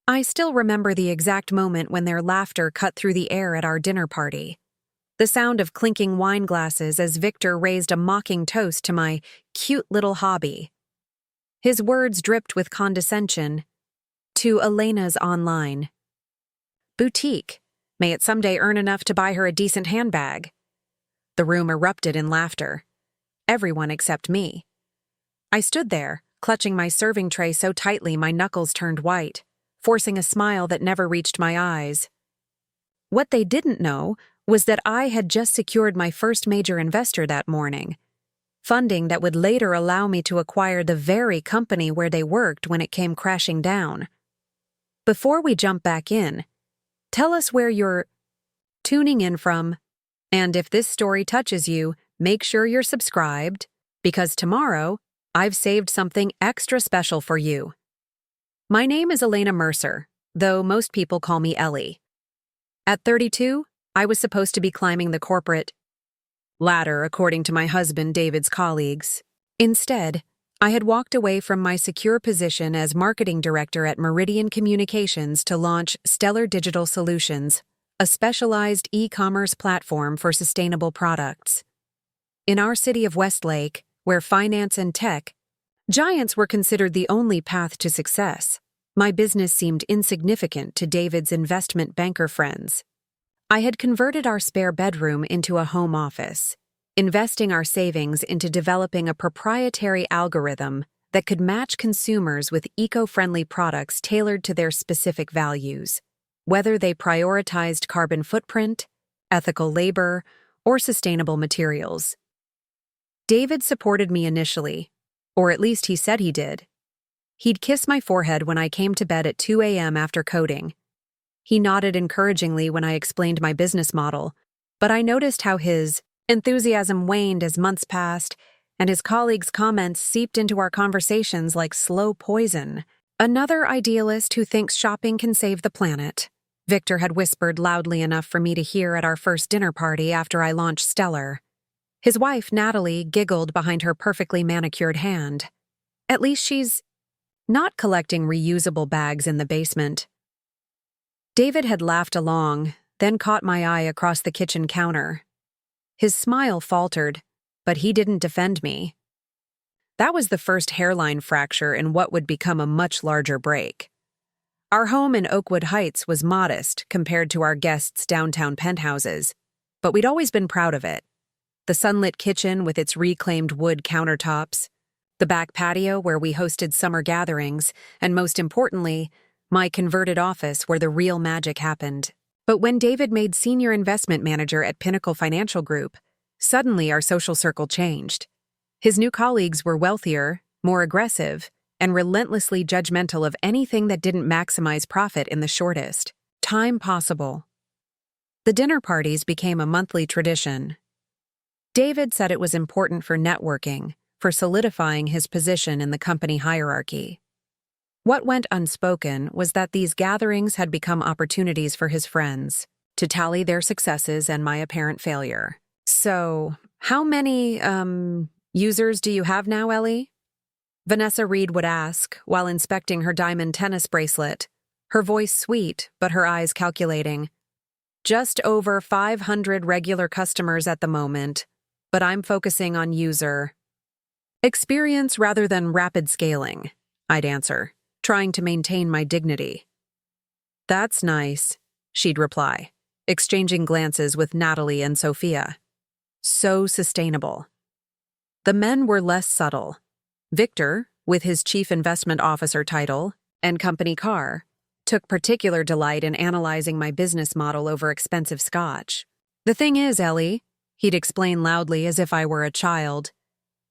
I still remember the exact moment when their laughter cut through the air at our dinner party. The sound of clinking wine glasses as Victor raised a mocking toast to my cute little hobby. His words dripped with condescension. To Elena's online boutique. May it someday earn enough to buy her a decent handbag. The room erupted in laughter. Everyone except me. I stood there, clutching my serving tray so tightly my knuckles turned white, forcing a smile that never reached my eyes. What they didn't know was that I had just secured my first major investor that morning, funding that would later allow me to acquire the very company where they worked when it came crashing down. Before we jump back in, tell us where you're tuning in from, and if this story touches you, make sure you're subscribed, because tomorrow, I've saved something extra special for you. My name is Elena Mercer, though most people call me Ellie. At 32, I was supposed to be climbing the corporate ladder, according to my husband David's colleagues. Instead, I had walked away from my secure position as marketing director at Meridian Communications to launch Stellar Digital Solutions, a specialized e-commerce platform for sustainable products. In our city of Westlake, where finance and tech giants were considered the only path to success, my business seemed insignificant to David's investment banker friends. I had converted our spare bedroom into a home office, investing our savings into developing a proprietary algorithm that could match consumers with eco-friendly products tailored to their specific values, whether they prioritized carbon footprint, ethical labor, or sustainable materials. David supported me initially, or at least he said he did. He'd kiss my forehead when I came to bed at 2 a.m. after coding. He nodded encouragingly when I explained my business model, but I noticed how his enthusiasm waned as months passed, and his colleagues' comments seeped into our conversations like slow poison. Another idealist who thinks shopping can save the planet, Victor had whispered loudly enough for me to hear at our first dinner party after I launched Stellar. His wife, Natalie, giggled behind her perfectly manicured hand. At least she's not collecting reusable bags in the basement. David had laughed along, then caught my eye across the kitchen counter. His smile faltered, but he didn't defend me. That was the first hairline fracture in what would become a much larger break. Our home in Oakwood Heights was modest compared to our guests' downtown penthouses, but we'd always been proud of it. The sunlit kitchen with its reclaimed wood countertops, the back patio where we hosted summer gatherings, and most importantly, my converted office where the real magic happened. But when David made senior investment manager at Pinnacle Financial Group, suddenly our social circle changed. His new colleagues were wealthier, more aggressive, and relentlessly judgmental of anything that didn't maximize profit in the shortest time possible. The dinner parties became a monthly tradition. David said it was important for networking, for solidifying his position in the company hierarchy. What went unspoken was that these gatherings had become opportunities for his friends to tally their successes and my apparent failure. So, how many, users do you have now, Ellie? Vanessa Reed would ask while inspecting her diamond tennis bracelet, her voice sweet but her eyes calculating. Just over 500 regular customers at the moment, but I'm focusing on user experience rather than rapid scaling, I'd answer, trying to maintain my dignity. That's nice, she'd reply, exchanging glances with Natalie and Sophia. So sustainable. The men were less subtle. Victor, with his chief investment officer title and company car, took particular delight in analyzing my business model over expensive scotch. The thing is, Ellie, he'd explain loudly as if I were a child,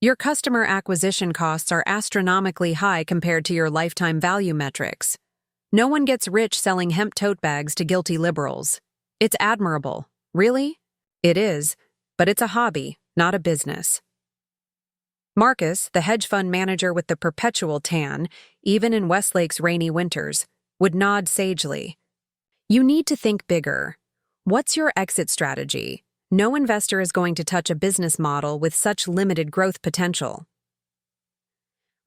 your customer acquisition costs are astronomically high compared to your lifetime value metrics. No one gets rich selling hemp tote bags to guilty liberals. It's admirable. Really? It is, but it's a hobby, not a business. Marcus, the hedge fund manager with the perpetual tan, even in Westlake's rainy winters, would nod sagely. You need to think bigger. What's your exit strategy? No investor is going to touch a business model with such limited growth potential.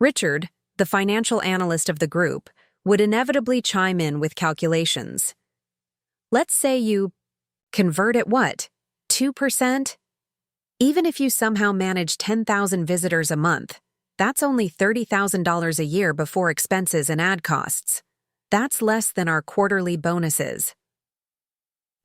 Richard, the financial analyst of the group, would inevitably chime in with calculations. Let's say you convert at what? 2%? Even if you somehow manage 10,000 visitors a month, that's only $30,000 a year before expenses and ad costs. That's less than our quarterly bonuses.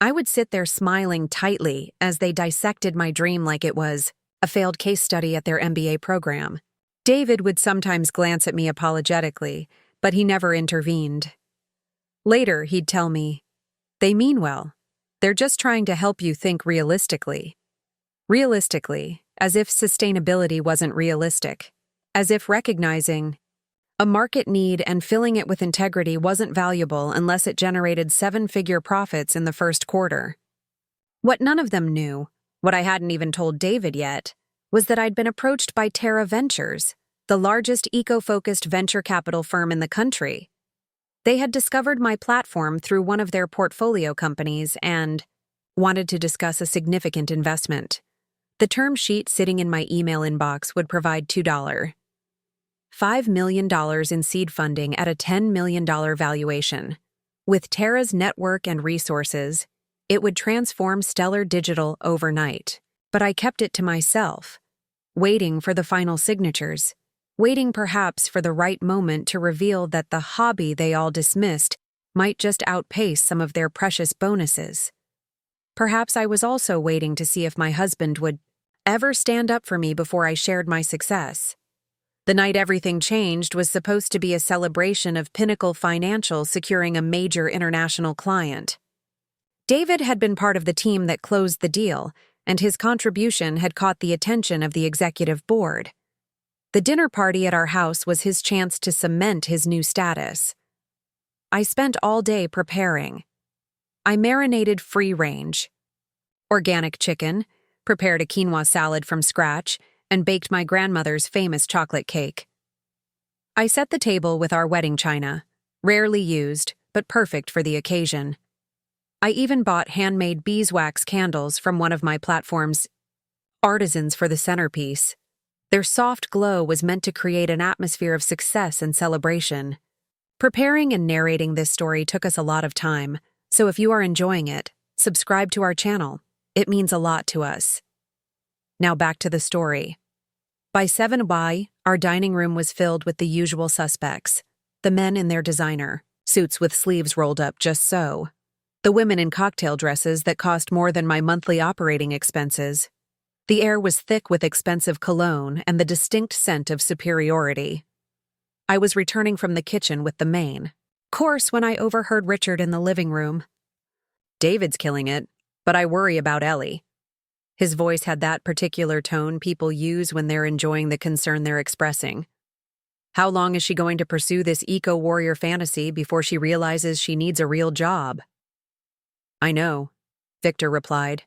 I would sit there smiling tightly as they dissected my dream like it was a failed case study at their MBA program. David would sometimes glance at me apologetically, but he never intervened. Later, he'd tell me, "They mean well. They're just trying to help you think realistically." Realistically, as if sustainability wasn't realistic. As if recognizing a market need and filling it with integrity wasn't valuable unless it generated seven-figure profits in the first quarter. What none of them knew, what I hadn't even told David yet, was that I'd been approached by Terra Ventures, the largest eco-focused venture capital firm in the country. They had discovered my platform through one of their portfolio companies and wanted to discuss a significant investment. The term sheet sitting in my email inbox would provide $5 million in seed funding at a $10 million valuation. With Terra's network and resources, it would transform Stellar Digital overnight. But I kept it to myself, waiting for the final signatures, waiting perhaps for the right moment to reveal that the hobby they all dismissed might just outpace some of their precious bonuses. Perhaps I was also waiting to see if my husband would ever stand up for me before I shared my success. The night everything changed was supposed to be a celebration of Pinnacle Financial securing a major international client. David had been part of the team that closed the deal, and his contribution had caught the attention of the executive board. The dinner party at our house was his chance to cement his new status. I spent all day preparing. I marinated free-range. Organic chicken, prepared a quinoa salad from scratch, and baked my grandmother's famous chocolate cake. I set the table with our wedding china, rarely used, but perfect for the occasion. I even bought handmade beeswax candles from one of my platform's artisans for the centerpiece. Their soft glow was meant to create an atmosphere of success and celebration. Preparing and narrating this story took us a lot of time, so if you are enjoying it, subscribe to our channel. It means a lot to us. Now back to the story. By 7:00, our dining room was filled with the usual suspects. The men in their designer suits with sleeves rolled up just so. The women in cocktail dresses that cost more than my monthly operating expenses. The air was thick with expensive cologne and the distinct scent of superiority. I was returning from the kitchen with the main course when I overheard Richard in the living room. "David's killing it, but I worry about Ellie." His voice had that particular tone people use when they're enjoying the concern they're expressing. "How long is she going to pursue this eco-warrior fantasy before she realizes she needs a real job?" "I know," Victor replied.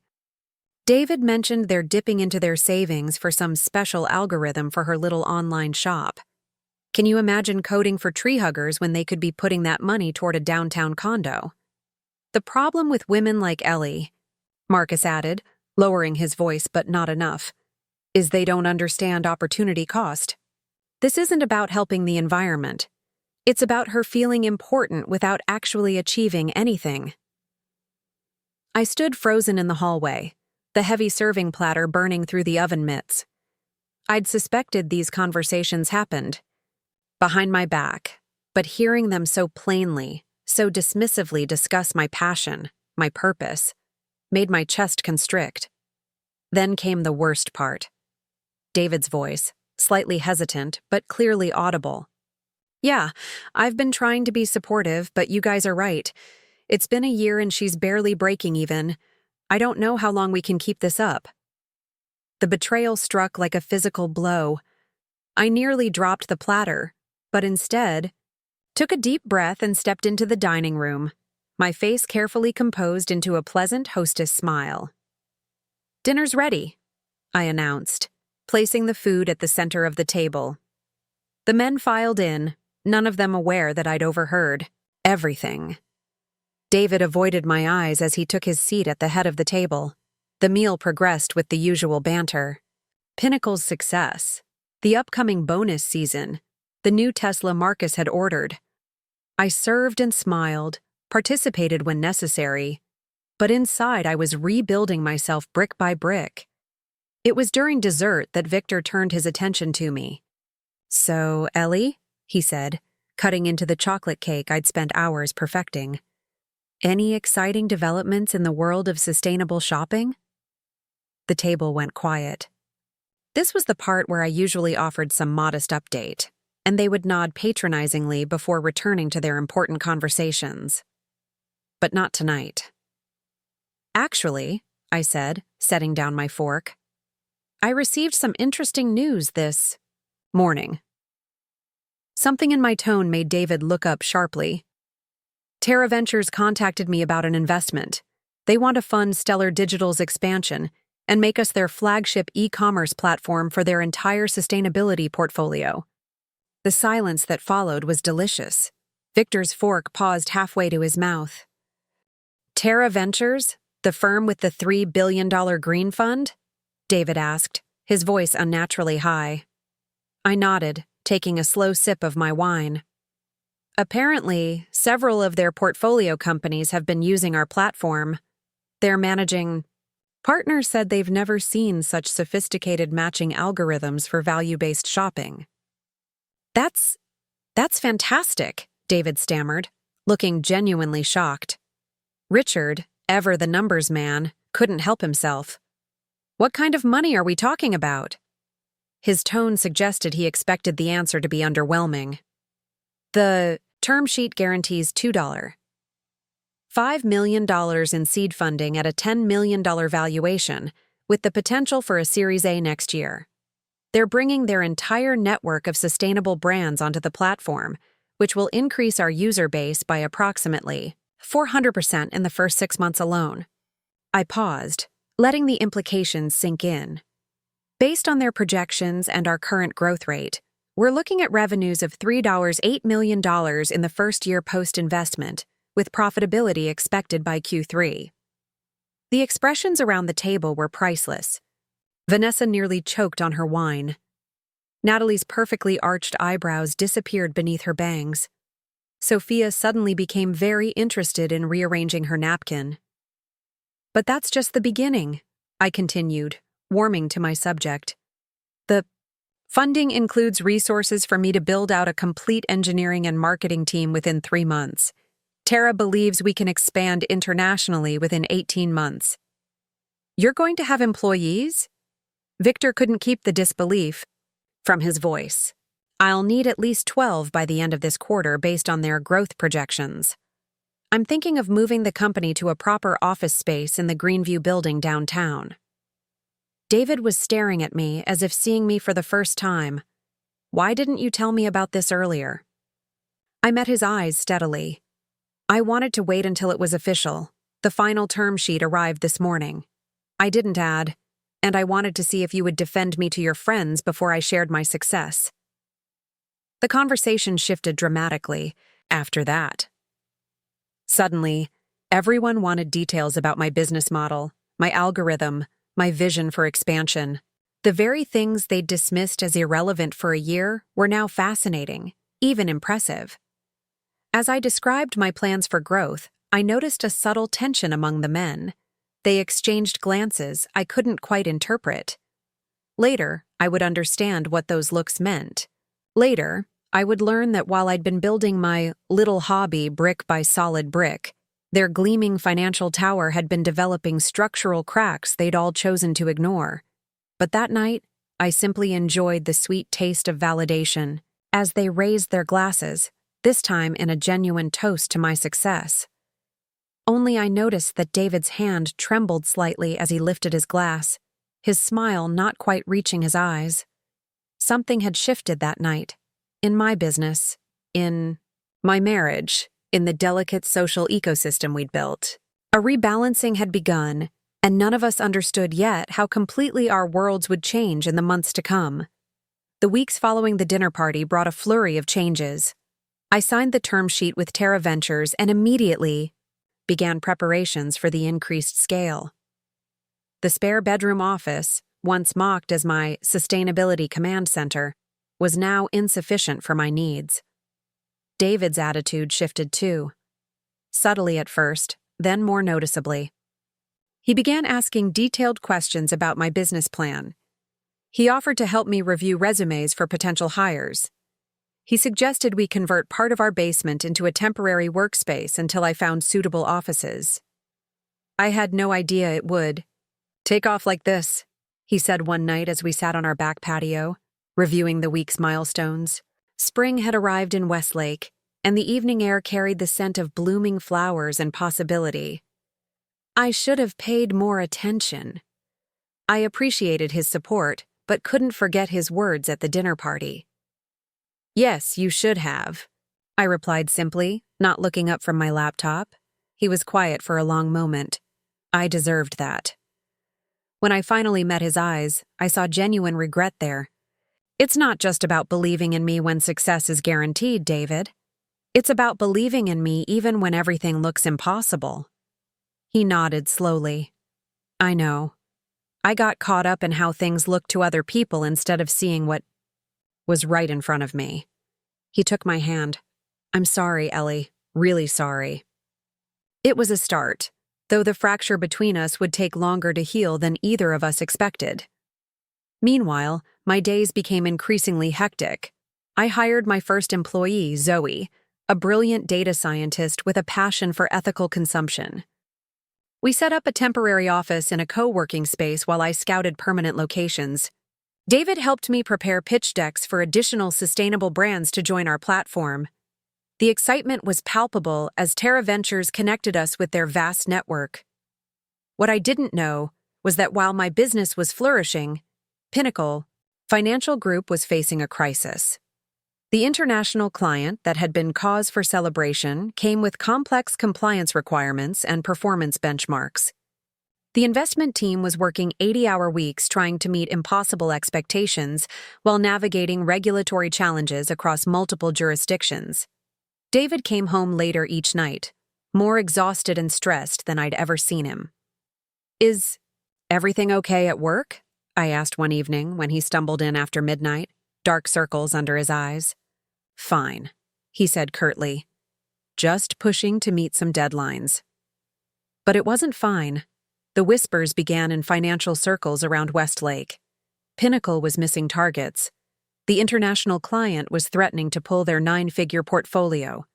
David mentioned they're dipping into their savings for some special algorithm for her little online shop. Can you imagine coding for tree huggers when they could be putting that money toward a downtown condo? "The problem with women like Ellie," Marcus added, lowering his voice but not enough, "is they don't understand opportunity cost. This isn't about helping the environment. It's about her feeling important without actually achieving anything." I stood frozen in the hallway, the heavy serving platter burning through the oven mitts. I'd suspected these conversations happened behind my back, but hearing them so plainly, so dismissively discuss my passion, my purpose, made my chest constrict. Then came the worst part. David's voice, slightly hesitant, but clearly audible. "Yeah, I've been trying to be supportive, but you guys are right. It's been a year and she's barely breaking even. I don't know how long we can keep this up." The betrayal struck like a physical blow. I nearly dropped the platter, but instead took a deep breath and stepped into the dining room, my face carefully composed into a pleasant hostess smile. "Dinner's ready," I announced, placing the food at the center of the table. The men filed in, none of them aware that I'd overheard everything. David avoided my eyes as he took his seat at the head of the table. The meal progressed with the usual banter. Pinnacle's success, the upcoming bonus season, the new Tesla Marcus had ordered. I served and smiled, participated when necessary, but inside I was rebuilding myself brick by brick. It was during dessert that Victor turned his attention to me. "So, Ellie," he said, cutting into the chocolate cake I'd spent hours perfecting. "Any exciting developments in the world of sustainable shopping?" The table went quiet. This was the part where I usually offered some modest update, and they would nod patronizingly before returning to their important conversations. But not tonight. "Actually," I said, setting down my fork, "I received some interesting news this morning." Something in my tone made David look up sharply. "Terra Ventures contacted me about an investment. They want to fund Stellar Digital's expansion and make us their flagship e-commerce platform for their entire sustainability portfolio." The silence that followed was delicious. Victor's fork paused halfway to his mouth. "Terra Ventures, the firm with the $3 billion green fund?" David asked, his voice unnaturally high. I nodded, taking a slow sip of my wine. "Apparently, several of their portfolio companies have been using our platform. Their managing partner said they've never seen such sophisticated matching algorithms for value-based shopping." That's fantastic," David stammered, looking genuinely shocked. Richard, ever the numbers man, couldn't help himself. "What kind of money are we talking about?" His tone suggested he expected the answer to be underwhelming. "The term sheet guarantees $5 million in seed funding at a $10 million valuation, with the potential for a Series A next year. They're bringing their entire network of sustainable brands onto the platform, which will increase our user base by approximately 400% in the first 6 months alone." I paused, letting the implications sink in. Based on their projections and our current growth rate, we're looking at revenues of $3.8 million in the first year post-investment, with profitability expected by Q3. The expressions around the table were priceless. Vanessa nearly choked on her wine. Natalie's perfectly arched eyebrows disappeared beneath her bangs. Sophia suddenly became very interested in rearranging her napkin. "But that's just the beginning," I continued, warming to my subject. "The funding includes resources for me to build out a complete engineering and marketing team within 3 months. Terra believes we can expand internationally within 18 months. "You're going to have employees?" Victor couldn't keep the disbelief from his voice. "I'll need at least 12 by the end of this quarter based on their growth projections. I'm thinking of moving the company to a proper office space in the Greenview building downtown." David was staring at me as if seeing me for the first time. "Why didn't you tell me about this earlier?" I met his eyes steadily. "I wanted to wait until it was official. The final term sheet arrived this morning. I didn't add, and I wanted to see if you would defend me to your friends before I shared my success." The conversation shifted dramatically after that. Suddenly, everyone wanted details about my business model, my algorithm, my vision for expansion. The very things they'd dismissed as irrelevant for a year were now fascinating, even impressive. As I described my plans for growth, I noticed a subtle tension among the men. They exchanged glances I couldn't quite interpret. Later, I would understand what those looks meant. Later, I would learn that while I'd been building my little hobby brick by solid brick, their gleaming financial tower had been developing structural cracks they'd all chosen to ignore. But that night, I simply enjoyed the sweet taste of validation as they raised their glasses, this time in a genuine toast to my success. Only I noticed that David's hand trembled slightly as he lifted his glass, his smile not quite reaching his eyes. Something had shifted that night. In my business, in my marriage, in the delicate social ecosystem we'd built. A rebalancing had begun, and none of us understood yet how completely our worlds would change in the months to come. The weeks following the dinner party brought a flurry of changes. I signed the term sheet with Terra Ventures and immediately began preparations for the increased scale. The spare bedroom office, once mocked as my sustainability command center, was now insufficient for my needs. David's attitude shifted too. Subtly at first, then more noticeably. He began asking detailed questions about my business plan. He offered to help me review resumes for potential hires. He suggested we convert part of our basement into a temporary workspace until I found suitable offices. I had no idea it would take off like this, he said one night as we sat on our back patio, reviewing the week's milestones. Spring had arrived in Westlake, and the evening air carried the scent of blooming flowers and possibility. I should have paid more attention. I appreciated his support, but couldn't forget his words at the dinner party. Yes, you should have, I replied simply, not looking up from my laptop. He was quiet for a long moment. I deserved that. When I finally met his eyes, I saw genuine regret there. It's not just about believing in me when success is guaranteed, David. It's about believing in me even when everything looks impossible. He nodded slowly. I know. I got caught up in how things looked to other people instead of seeing what was right in front of me. He took my hand. I'm sorry, Ellie. Really sorry. It was a start, though the fracture between us would take longer to heal than either of us expected. Meanwhile, my days became increasingly hectic. I hired my first employee, Zoe, a brilliant data scientist with a passion for ethical consumption. We set up a temporary office in a co-working space while I scouted permanent locations. David helped me prepare pitch decks for additional sustainable brands to join our platform. The excitement was palpable as Terra Ventures connected us with their vast network. What I didn't know was that while my business was flourishing, Pinnacle Financial Group was facing a crisis. The international client that had been cause for celebration came with complex compliance requirements and performance benchmarks. The investment team was working 80-hour weeks trying to meet impossible expectations while navigating regulatory challenges across multiple jurisdictions. David came home later each night, more exhausted and stressed than I'd ever seen him. Is everything okay at work? I asked one evening when he stumbled in after midnight, dark circles under his eyes. Fine, he said curtly. Just pushing to meet some deadlines. But it wasn't fine. The whispers began in financial circles around Westlake. Pinnacle was missing targets. The international client was threatening to pull their 9-figure portfolio.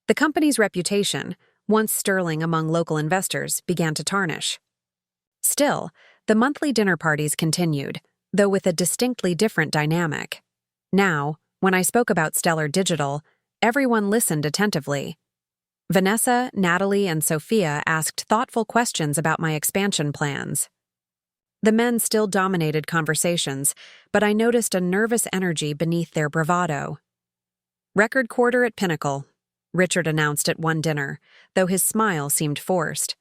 The company's reputation, once sterling among local investors, began to tarnish. Still, the monthly dinner parties continued, though with a distinctly different dynamic. Now, when I spoke about Stellar Digital, everyone listened attentively. Vanessa, Natalie, and Sophia asked thoughtful questions about my expansion plans. The men still dominated conversations, but I noticed a nervous energy beneath their bravado. Record quarter at Pinnacle, Richard announced at one dinner, though his smile seemed forced.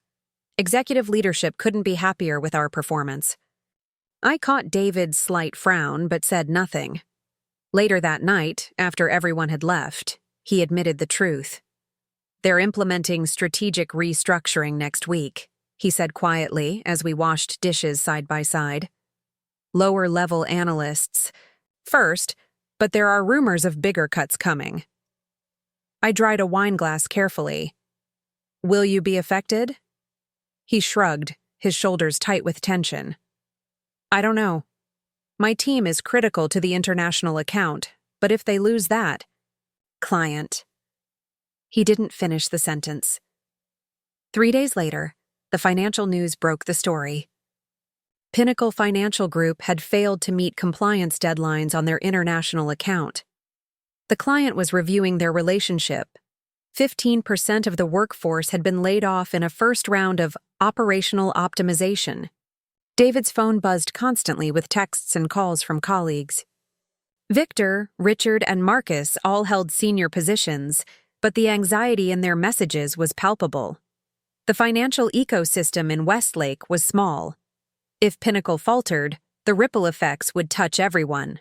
Executive leadership couldn't be happier with our performance. I caught David's slight frown but said nothing. Later that night, after everyone had left, he admitted the truth. They're implementing strategic restructuring next week, he said quietly as we washed dishes side by side. Lower-level analysts first, but there are rumors of bigger cuts coming. I dried a wine glass carefully. Will you be affected? He shrugged, his shoulders tight with tension. I don't know. My team is critical to the international account, but if they lose that... Client. He didn't finish the sentence. 3 days later, the financial news broke the story. Pinnacle Financial Group had failed to meet compliance deadlines on their international account. The client was reviewing their relationship. 15% of the workforce had been laid off in a first round of operational optimization. David's phone buzzed constantly with texts and calls from colleagues. Victor, Richard, and Marcus all held senior positions, but the anxiety in their messages was palpable. The financial ecosystem in Westlake was small. If Pinnacle faltered, the ripple effects would touch everyone.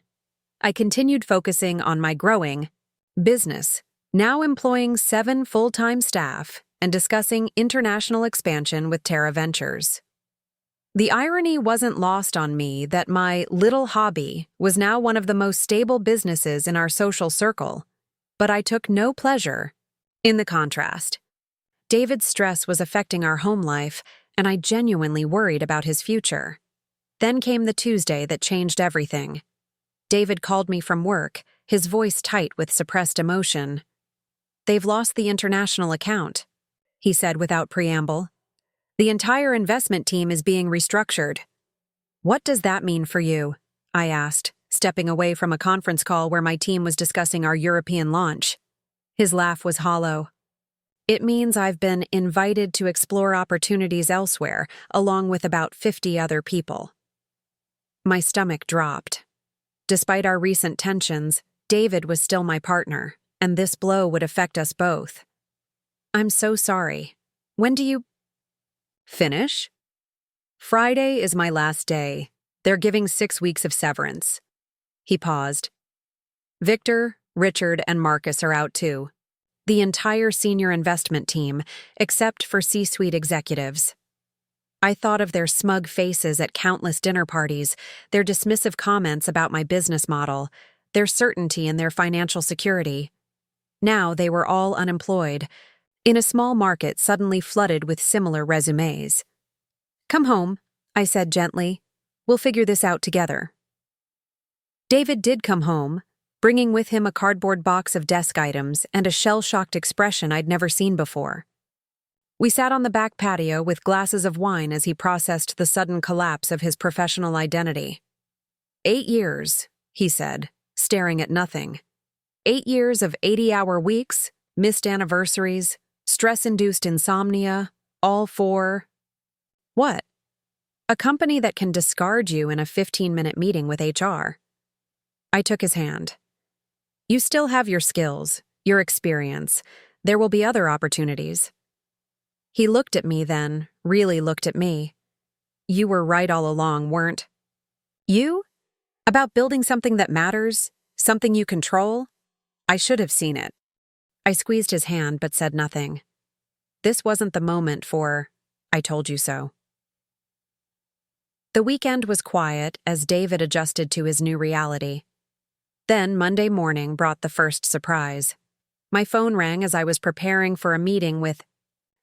I continued focusing on my growing business, now employing 7 full-time staff and discussing international expansion with Terra Ventures. The irony wasn't lost on me that my little hobby was now one of the most stable businesses in our social circle. but I took no pleasure in the contrast. David's stress was affecting our home life, and I genuinely worried about his future. Then came the Tuesday that changed everything. David called me from work, his voice tight with suppressed emotion. "They've lost the international account," he said without preamble. "The entire investment team is being restructured." "What does that mean for you?" I asked, stepping away from a conference call where my team was discussing our European launch. His laugh was hollow. "It means I've been invited to explore opportunities elsewhere, along with about 50 other people." My stomach dropped. Despite our recent tensions, David was still my partner, and this blow would affect us both. "I'm so sorry. When do you finish?" "Friday is my last day. They're giving 6 weeks of severance." He paused. "Victor, Richard, and Marcus are out too. The entire senior investment team, except for C-suite executives." I thought of their smug faces at countless dinner parties, their dismissive comments about my business model, their certainty in their financial security. Now they were all unemployed, in a small market suddenly flooded with similar resumes. "Come home," I said gently. "We'll figure this out together." David did come home, bringing with him a cardboard box of desk items and a shell-shocked expression I'd never seen before. We sat on the back patio with glasses of wine as he processed the sudden collapse of his professional identity. 8 years, he said, staring at nothing. 8 years of 80-hour weeks, missed anniversaries, stress-induced insomnia, all for what? A company that can discard you in a 15-minute meeting with HR. I took his hand. "You still have your skills, your experience. There will be other opportunities." He looked at me then, really looked at me. "You were right all along, weren't you? About building something that matters, something you control? I should have seen it." I squeezed his hand but said nothing. This wasn't the moment for, "I told you so." The weekend was quiet as David adjusted to his new reality. Then Monday morning brought the first surprise. My phone rang as I was preparing for a meeting with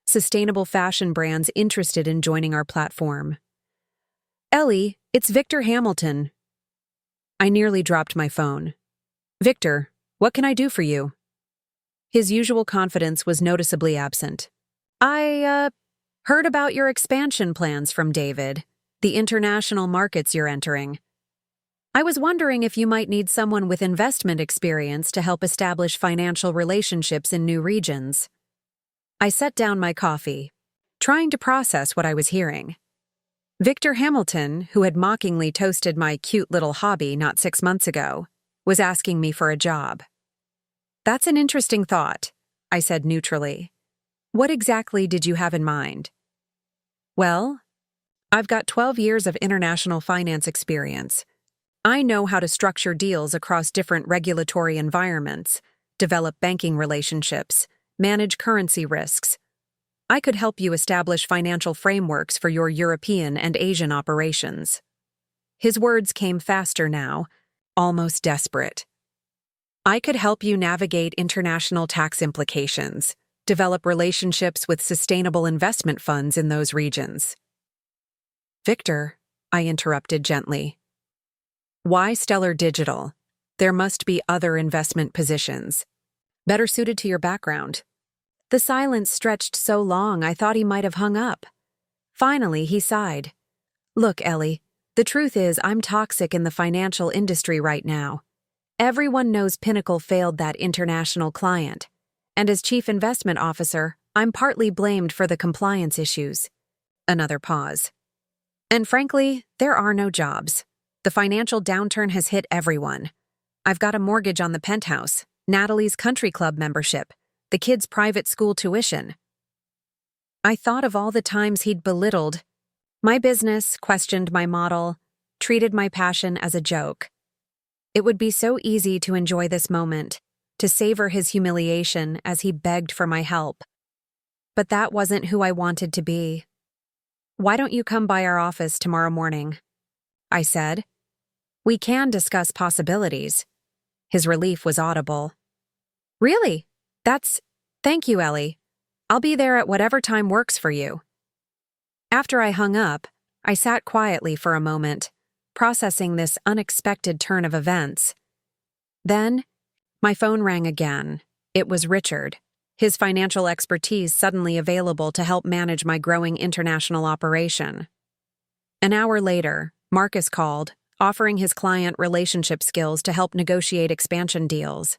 sustainable fashion brands interested in joining our platform. "Ellie, it's Victor Hamilton." I nearly dropped my phone. "Victor, what can I do for you?" His usual confidence was noticeably absent. I heard about your expansion plans from David, the international markets you're entering. I was wondering if you might need someone with investment experience to help establish financial relationships in new regions." I set down my coffee, trying to process what I was hearing. Victor Hamilton, who had mockingly toasted my cute little hobby not 6 months ago, was asking me for a job. "That's an interesting thought," I said neutrally. "What exactly did you have in mind?" "Well, I've got 12 years of international finance experience. I know how to structure deals across different regulatory environments, develop banking relationships, manage currency risks. I could help you establish financial frameworks for your European and Asian operations." His words came faster now, almost desperate. "I could help you navigate international tax implications, develop relationships with sustainable investment funds in those regions." "Victor," I interrupted gently. "Why Stellar Digital? There must be other investment positions, better suited to your background." The silence stretched so long I thought he might have hung up. Finally, he sighed. "Look, Ellie, the truth is I'm toxic in the financial industry right now. Everyone knows Pinnacle failed that international client, and as chief investment officer, I'm partly blamed for the compliance issues." Another pause. "And frankly, there are no jobs. The financial downturn has hit everyone. I've got a mortgage on the penthouse, Natalie's country club membership, the kids' private school tuition." I thought of all the times he'd belittled my business, questioned my model, treated my passion as a joke. It would be so easy to enjoy this moment, to savor his humiliation as he begged for my help. But that wasn't who I wanted to be. "Why don't you come by our office tomorrow morning?" I said. "We can discuss possibilities." His relief was audible. Really? Thank you, Ellie. I'll be there at whatever time works for you. After I hung up, I sat quietly for a moment, processing this unexpected turn of events. Then, my phone rang again. It was Richard, his financial expertise suddenly available to help manage my growing international operation. An hour later, Marcus called, offering his client relationship skills to help negotiate expansion deals.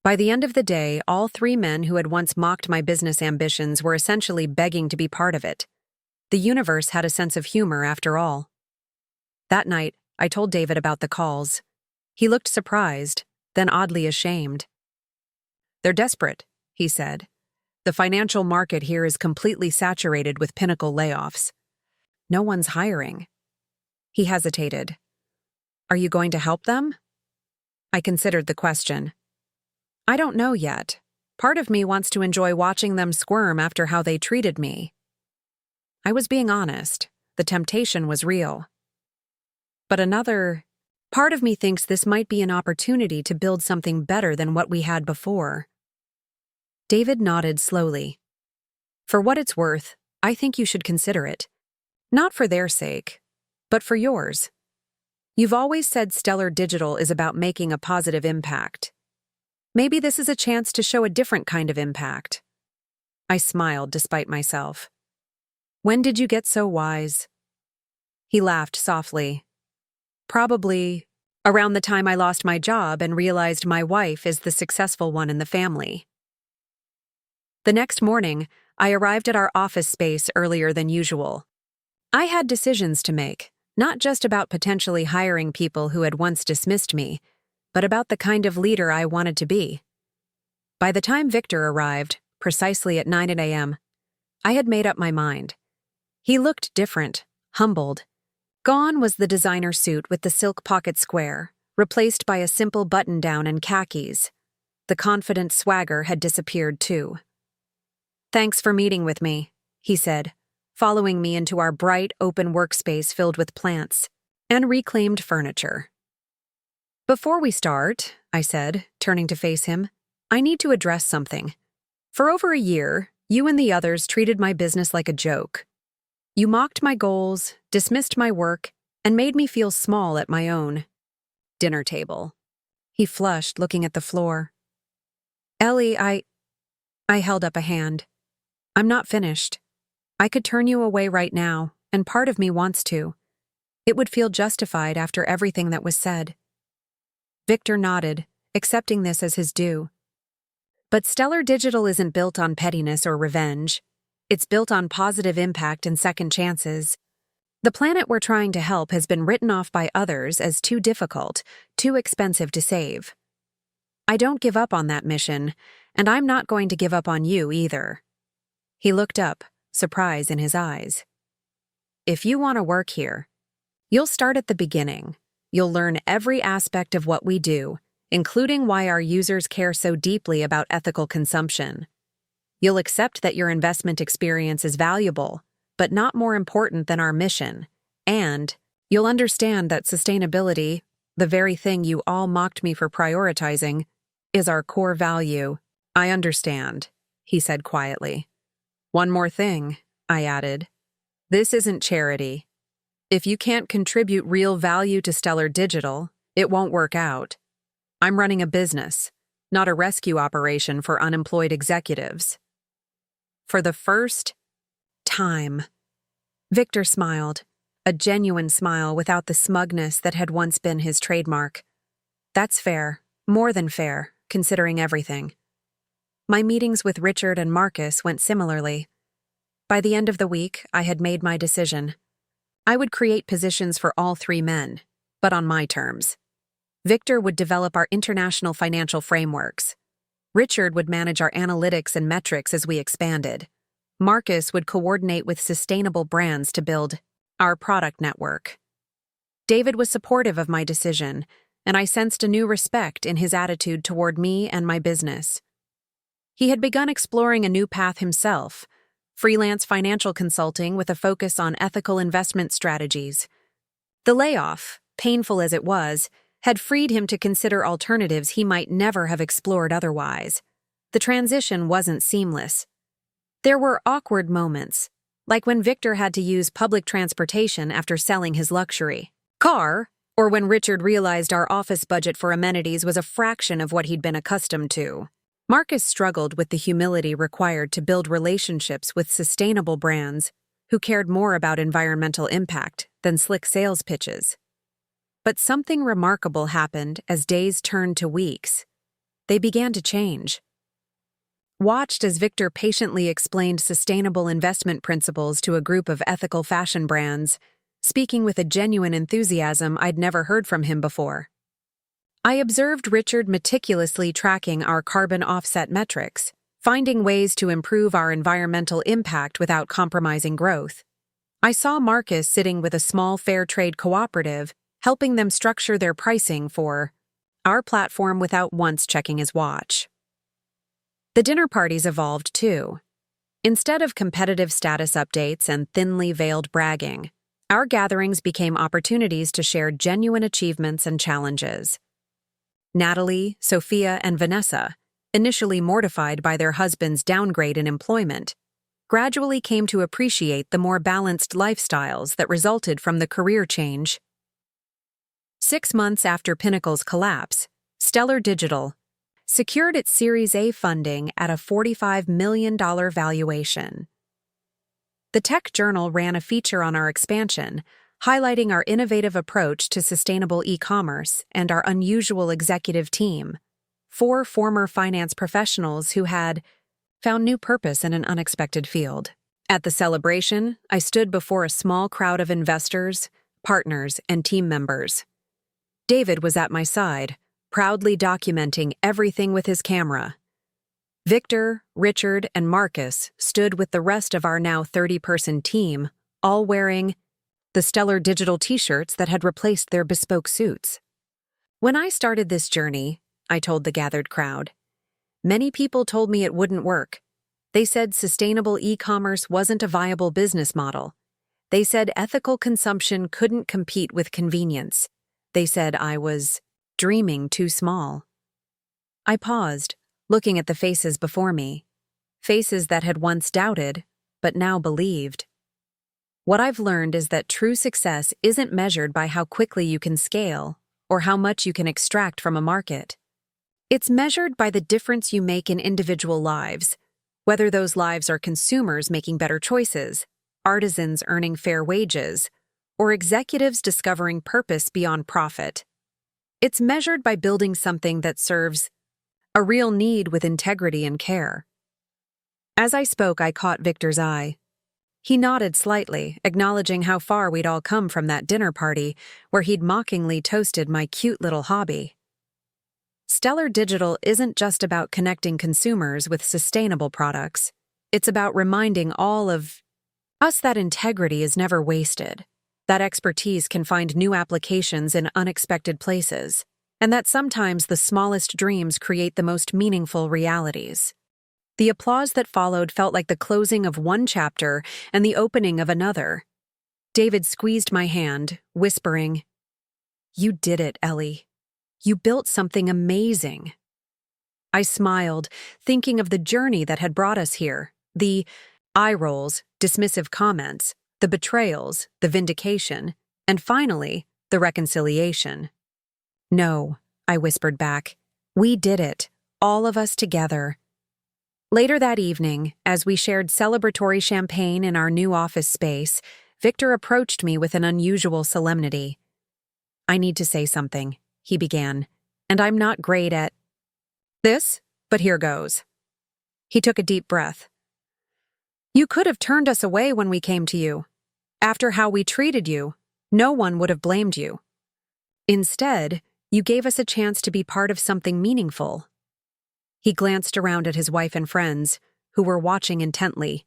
By the end of the day, all three men who had once mocked my business ambitions were essentially begging to be part of it. The universe had a sense of humor after all. That night, I told David about the calls. He looked surprised, then oddly ashamed. "They're desperate," he said. "The financial market here is completely saturated with Pinnacle layoffs. No one's hiring." He hesitated. "Are you going to help them?" I considered the question. "I don't know yet. Part of me wants to enjoy watching them squirm after how they treated me." I was being honest. The temptation was real. But another part of me thinks this might be an opportunity to build something better than what we had before. David nodded slowly. "For what it's worth, I think you should consider it. Not for their sake, but for yours. You've always said Stellar Digital is about making a positive impact. Maybe this is a chance to show a different kind of impact." I smiled despite myself. "When did you get so wise?" He laughed softly. "Probably around the time I lost my job and realized my wife is the successful one in the family." The next morning, I arrived at our office space earlier than usual. I had decisions to make, not just about potentially hiring people who had once dismissed me, but about the kind of leader I wanted to be. By the time Victor arrived, precisely at 9 a.m., I had made up my mind. He looked different, humbled. Gone was the designer suit with the silk pocket square, replaced by a simple button-down and khakis. The confident swagger had disappeared too. "Thanks for meeting with me," he said, following me into our bright, open workspace filled with plants and reclaimed furniture. "Before we start," I said, turning to face him, "I need to address something. For over a year, you and the others treated my business like a joke. You mocked my goals, dismissed my work, and made me feel small at my own dinner table." He flushed, looking at the floor. "Ellie, I held up a hand. "I'm not finished. I could turn you away right now, and part of me wants to. It would feel justified after everything that was said." Victor nodded, accepting this as his due. "But Stellar Digital isn't built on pettiness or revenge. It's built on positive impact and second chances. The planet we're trying to help has been written off by others as too difficult, too expensive to save. I don't give up on that mission, and I'm not going to give up on you either." He looked up, surprise in his eyes. "If you want to work here, you'll start at the beginning. You'll learn every aspect of what we do, including why our users care so deeply about ethical consumption. You'll accept that your investment experience is valuable, but not more important than our mission, and you'll understand that sustainability, the very thing you all mocked me for prioritizing, is our core value." "I understand," he said quietly. "One more thing," I added. "This isn't charity. If you can't contribute real value to Stellar Digital, it won't work out. I'm running a business, not a rescue operation for unemployed executives." For the first time, Victor smiled, a genuine smile without the smugness that had once been his trademark. "That's fair, more than fair, considering everything." My meetings with Richard and Marcus went similarly. By the end of the week, I had made my decision. I would create positions for all three men, but on my terms. Victor would develop our international financial frameworks. Richard would manage our analytics and metrics as we expanded. Marcus would coordinate with sustainable brands to build our product network. David was supportive of my decision, and I sensed a new respect in his attitude toward me and my business. He had begun exploring a new path himself, freelance financial consulting with a focus on ethical investment strategies. The layoff, painful as it was, had freed him to consider alternatives he might never have explored otherwise. The transition wasn't seamless. There were awkward moments, like when Victor had to use public transportation after selling his luxury car, or when Richard realized our office budget for amenities was a fraction of what he'd been accustomed to. Marcus struggled with the humility required to build relationships with sustainable brands who cared more about environmental impact than slick sales pitches. But something remarkable happened as days turned to weeks. They began to change. Watched as Victor patiently explained sustainable investment principles to a group of ethical fashion brands, speaking with a genuine enthusiasm I'd never heard from him before. I observed Richard meticulously tracking our carbon offset metrics, finding ways to improve our environmental impact without compromising growth. I saw Marcus sitting with a small fair trade cooperative, helping them structure their pricing for our platform without once checking his watch. The dinner parties evolved too. Instead of competitive status updates and thinly veiled bragging, our gatherings became opportunities to share genuine achievements and challenges. Natalie, Sophia, and Vanessa, initially mortified by their husband's downgrade in employment, gradually came to appreciate the more balanced lifestyles that resulted from the career change. 6 months after Pinnacle's collapse, Stellar Digital secured its Series A funding at a $45 million valuation. The Tech Journal ran a feature on our expansion, highlighting our innovative approach to sustainable e-commerce and our unusual executive team, 4 former finance professionals who had found new purpose in an unexpected field. At the celebration, I stood before a small crowd of investors, partners, and team members. David was at my side, proudly documenting everything with his camera. Victor, Richard, and Marcus stood with the rest of our now 30-person team, all wearing the Stellar Digital t-shirts that had replaced their bespoke suits. When I started this journey, I told the gathered crowd, many people told me it wouldn't work. They said sustainable e-commerce wasn't a viable business model. They said ethical consumption couldn't compete with convenience. They said I was dreaming too small. I paused, looking at the faces before me, faces that had once doubted, but now believed. What I've learned is that true success isn't measured by how quickly you can scale or how much you can extract from a market. It's measured by the difference you make in individual lives, whether those lives are consumers making better choices, artisans earning fair wages, or executives discovering purpose beyond profit. It's measured by building something that serves a real need with integrity and care. As I spoke, I caught Victor's eye. He nodded slightly, acknowledging how far we'd all come from that dinner party where he'd mockingly toasted my cute little hobby. Stellar Digital isn't just about connecting consumers with sustainable products. It's about reminding all of us that integrity is never wasted, that expertise can find new applications in unexpected places, and that sometimes the smallest dreams create the most meaningful realities. The applause that followed felt like the closing of one chapter and the opening of another. David squeezed my hand, whispering, "You did it, Ellie. You built something amazing." I smiled, thinking of the journey that had brought us here, the eye rolls, dismissive comments, the betrayals, the vindication, and finally, the reconciliation. "No," I whispered back. "We did it, all of us together." Later that evening, as we shared celebratory champagne in our new office space, Victor approached me with an unusual solemnity. "I need to say something," he began, "and I'm not great at this, but here goes." He took a deep breath. "You could have turned us away when we came to you. After how we treated you, no one would have blamed you. Instead, you gave us a chance to be part of something meaningful." He glanced around at his wife and friends, who were watching intently.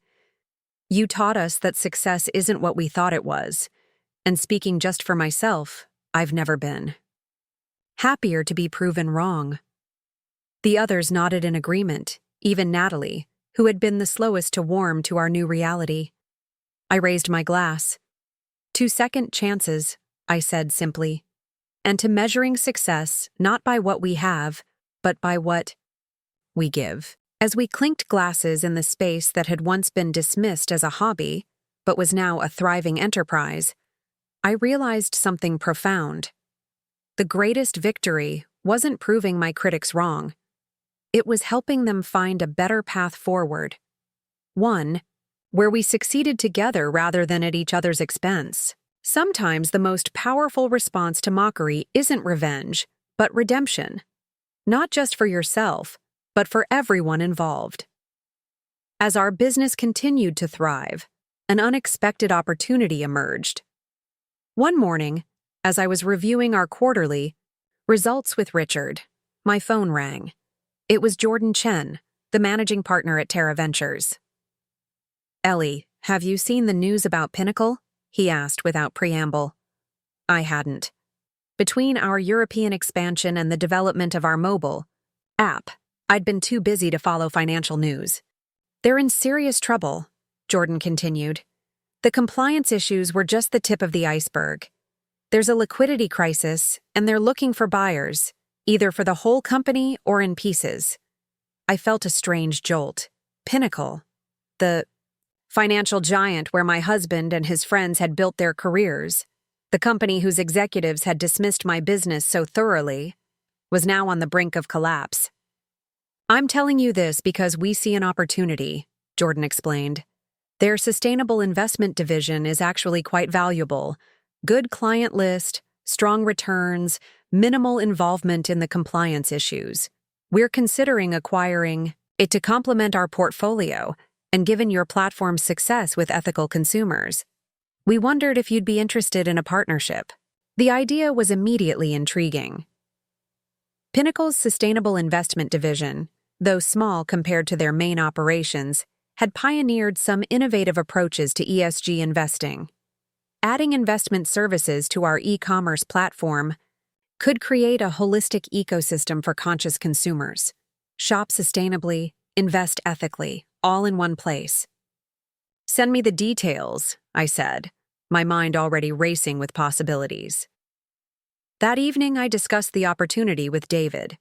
"You taught us that success isn't what we thought it was, and speaking just for myself, I've never been happier to be proven wrong." The others nodded in agreement, even Natalie, who had been the slowest to warm to our new reality. I raised my glass. "To second chances," I said simply. and to measuring success not by what we have, but by what we give. As we clinked glasses in the space that had once been dismissed as a hobby, but was now a thriving enterprise, I realized something profound. The greatest victory wasn't proving my critics wrong. It was helping them find a better path forward. One where we succeeded together rather than at each other's expense. Sometimes the most powerful response to mockery isn't revenge, but redemption. Not just for yourself, but for everyone involved. As our business continued to thrive, an unexpected opportunity emerged. One morning, as I was reviewing our quarterly results with Richard, my phone rang. It was Jordan Chen, the managing partner at Terra Ventures. "Ellie, have you seen the news about Pinnacle?" he asked without preamble. I hadn't. Between our European expansion and the development of our mobile app, I'd been too busy to follow financial news. "They're in serious trouble," Jordan continued. "The compliance issues were just the tip of the iceberg. There's a liquidity crisis, and they're looking for buyers, either for the whole company or in pieces." I felt a strange jolt. Pinnacle, the financial giant where my husband and his friends had built their careers, the company whose executives had dismissed my business so thoroughly, was now on the brink of collapse. "I'm telling you this because we see an opportunity," Jordan explained. "Their sustainable investment division is actually quite valuable. Good client list, strong returns, minimal involvement in the compliance issues. We're considering acquiring it to complement our portfolio, and given your platform's success with ethical consumers, we wondered if you'd be interested in a partnership." The idea was immediately intriguing. Pinnacle's sustainable investment division, though small compared to their main operations, had pioneered some innovative approaches to ESG investing. Adding investment services to our e-commerce platform could create a holistic ecosystem for conscious consumers. Shop sustainably, invest ethically, all in one place. "Send me the details," I said, my mind already racing with possibilities. That evening, I discussed the opportunity with David.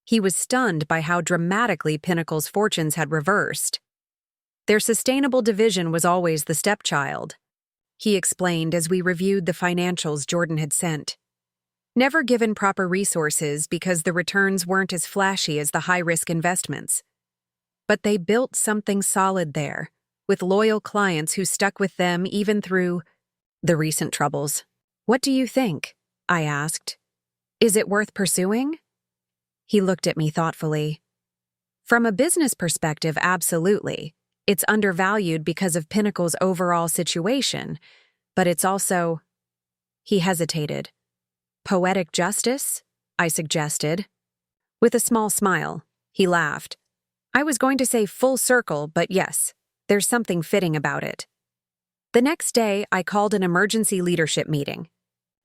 He was stunned by how dramatically Pinnacle's fortunes had reversed. Their sustainable division was always the stepchild, he explained as we reviewed the financials Jordan had sent. Never given proper resources because the returns weren't as flashy as the high-risk investments. But they built something solid there, with loyal clients who stuck with them even through the recent troubles. "What do you think?" I asked. "Is it worth pursuing?" He looked at me thoughtfully. "From a business perspective, absolutely. It's undervalued because of Pinnacle's overall situation, but it's also—" He hesitated. "Poetic justice?" I suggested. With a small smile, he laughed. "I was going to say full circle, but yes, there's something fitting about it." The next day, I called an emergency leadership meeting.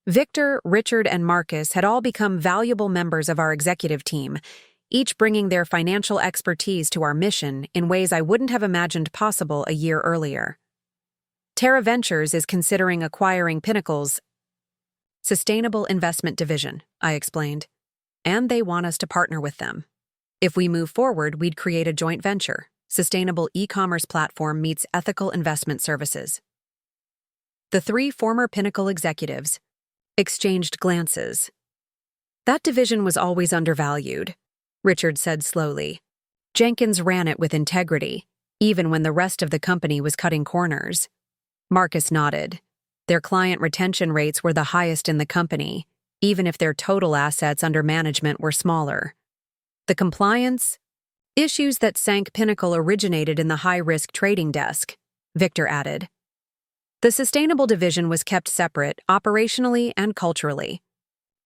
Victor, Richard, and Marcus had all become valuable members of our executive team, each bringing their financial expertise to our mission in ways I wouldn't have imagined possible a year earlier. Terra Ventures is considering acquiring Pinnacle's sustainable investment division, I explained, and they want us to partner with them. If we move forward, we'd create a joint venture. Sustainable e-commerce platform meets ethical investment services. The three former Pinnacle executives exchanged glances. "That division was always undervalued," Richard said slowly. "Jenkins ran it with integrity, even when the rest of the company was cutting corners." Marcus nodded. "Their client retention rates were the highest in the company, even if their total assets under management were smaller. The compliance issues that sank Pinnacle originated in the high-risk trading desk," Victor added. The sustainable division was kept separate operationally and culturally.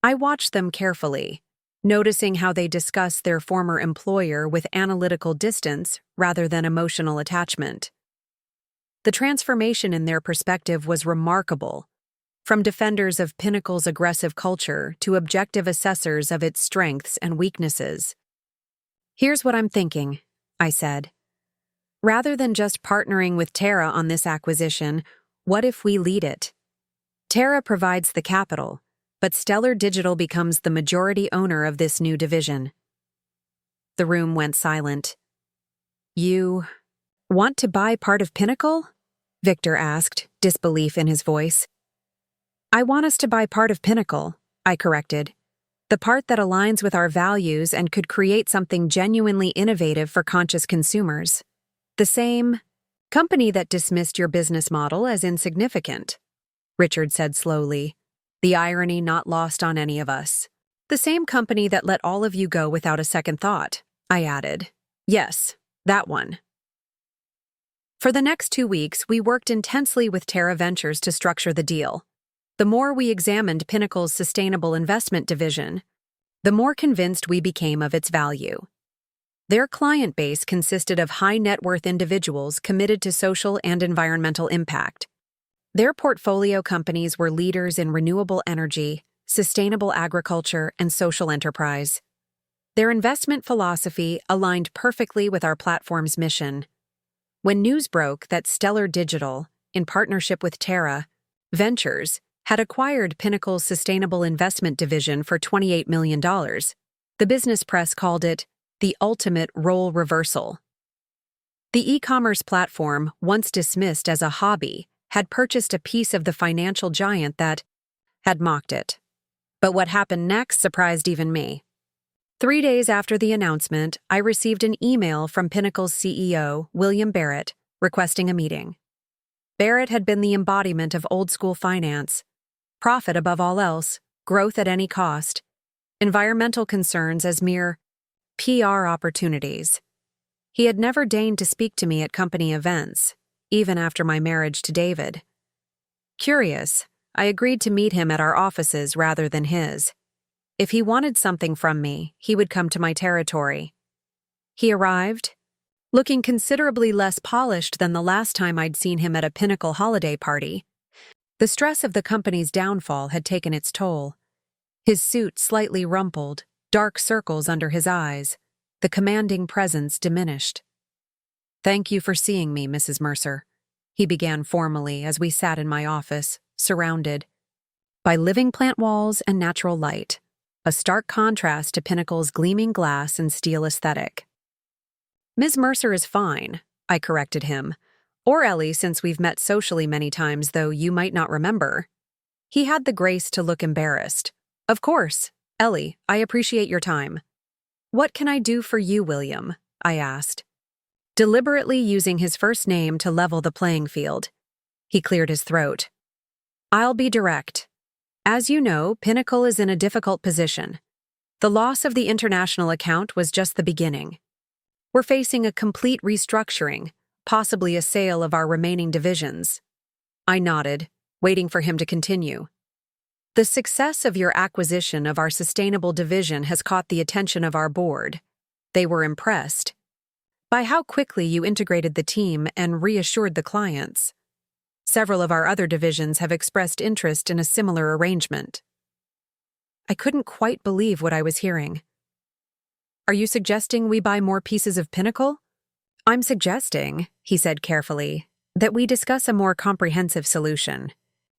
I watched them carefully, noticing how they discussed their former employer with analytical distance rather than emotional attachment. The transformation in their perspective was remarkable, from defenders of Pinnacle's aggressive culture to objective assessors of its strengths and weaknesses. "Here's what I'm thinking," I said. "Rather than just partnering with Terra on this acquisition, what if we lead it? Terra provides the capital, but Stellar Digital becomes the majority owner of this new division. The room went silent. You want to buy part of Pinnacle? Victor asked, disbelief in his voice. I want us to buy part of Pinnacle, I corrected. The part that aligns with our values and could create something genuinely innovative for conscious consumers. The same company that dismissed your business model as insignificant, Richard said slowly, the irony not lost on any of us. The same company that let all of you go without a second thought, I added. Yes, that one. For the next 2 weeks, we worked intensely with Terra Ventures to structure the deal. The more we examined Pinnacle's sustainable investment division, the more convinced we became of its value. Their client base consisted of high-net-worth individuals committed to social and environmental impact. Their portfolio companies were leaders in renewable energy, sustainable agriculture, and social enterprise. Their investment philosophy aligned perfectly with our platform's mission. When news broke that Stellar Digital, in partnership with Terra Ventures, had acquired Pinnacle's sustainable investment division for $28 million, the business press called it the ultimate role reversal. The e-commerce platform, once dismissed as a hobby, had purchased a piece of the financial giant that had mocked it. But what happened next surprised even me. 3 days after the announcement, I received an email from Pinnacle's CEO, William Barrett, requesting a meeting. Barrett had been the embodiment of old-school finance, profit above all else, growth at any cost, environmental concerns as mere PR opportunities. He had never deigned to speak to me at company events, even after my marriage to David. Curious, I agreed to meet him at our offices rather than his. If he wanted something from me, he would come to my territory. He arrived, looking considerably less polished than the last time I'd seen him at a Pinnacle holiday party. The stress of the company's downfall had taken its toll. His suit slightly rumpled, dark circles under his eyes, the commanding presence diminished. Thank you for seeing me, Mrs. Mercer, he began formally as we sat in my office, surrounded by living plant walls and natural light, a stark contrast to Pinnacle's gleaming glass and steel aesthetic. Ms. Mercer is fine, I corrected him, or Ellie, since we've met socially many times, though you might not remember. He had the grace to look embarrassed. Of course, Ellie, I appreciate your time. What can I do for you, William? I asked, deliberately using his first name to level the playing field. He cleared his throat. I'll be direct. As you know, Pinnacle is in a difficult position. The loss of the international account was just the beginning. We're facing a complete restructuring, possibly a sale of our remaining divisions. I nodded, waiting for him to continue. The success of your acquisition of our sustainable division has caught the attention of our board. They were impressed by how quickly you integrated the team and reassured the clients. Several of our other divisions have expressed interest in a similar arrangement. I couldn't quite believe what I was hearing. Are you suggesting we buy more pieces of Pinnacle? I'm suggesting, he said carefully, that we discuss a more comprehensive solution.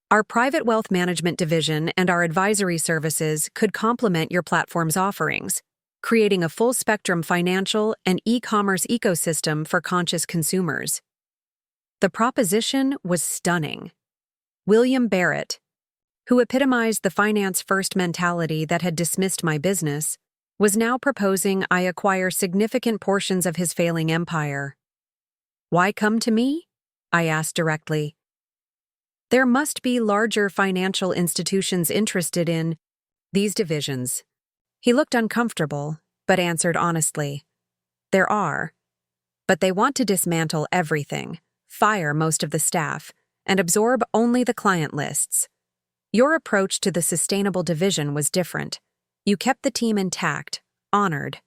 Our private wealth management division and our advisory services could complement your platform's offerings, creating a full-spectrum financial and e-commerce ecosystem for conscious consumers. The proposition was stunning. William Barrett, who epitomized the finance-first mentality that had dismissed my business, was now proposing I acquire significant portions of his failing empire. Why come to me? I asked directly. There must be larger financial institutions interested in these divisions. He looked uncomfortable, but answered honestly. There are. But they want to dismantle everything, fire most of the staff, and absorb only the client lists. Your approach to the sustainable division was different. You kept the team intact, honored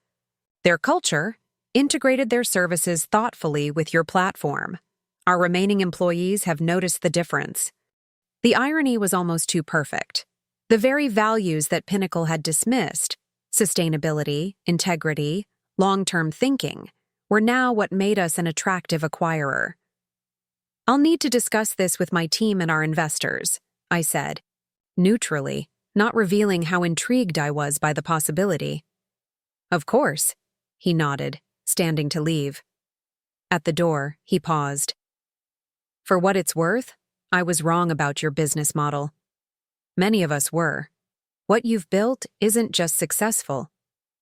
their culture, integrated their services thoughtfully with your platform. Our remaining employees have noticed the difference. The irony was almost too perfect. The very values that Pinnacle had dismissed, sustainability, integrity, long-term thinking, were now what made us an attractive acquirer. I'll need to discuss this with my team and our investors, I said, neutrally, not revealing how intrigued I was by the possibility. "Of course," he nodded, standing to leave. At the door, he paused. "For what it's worth, I was wrong about your business model. Many of us were. What you've built isn't just successful.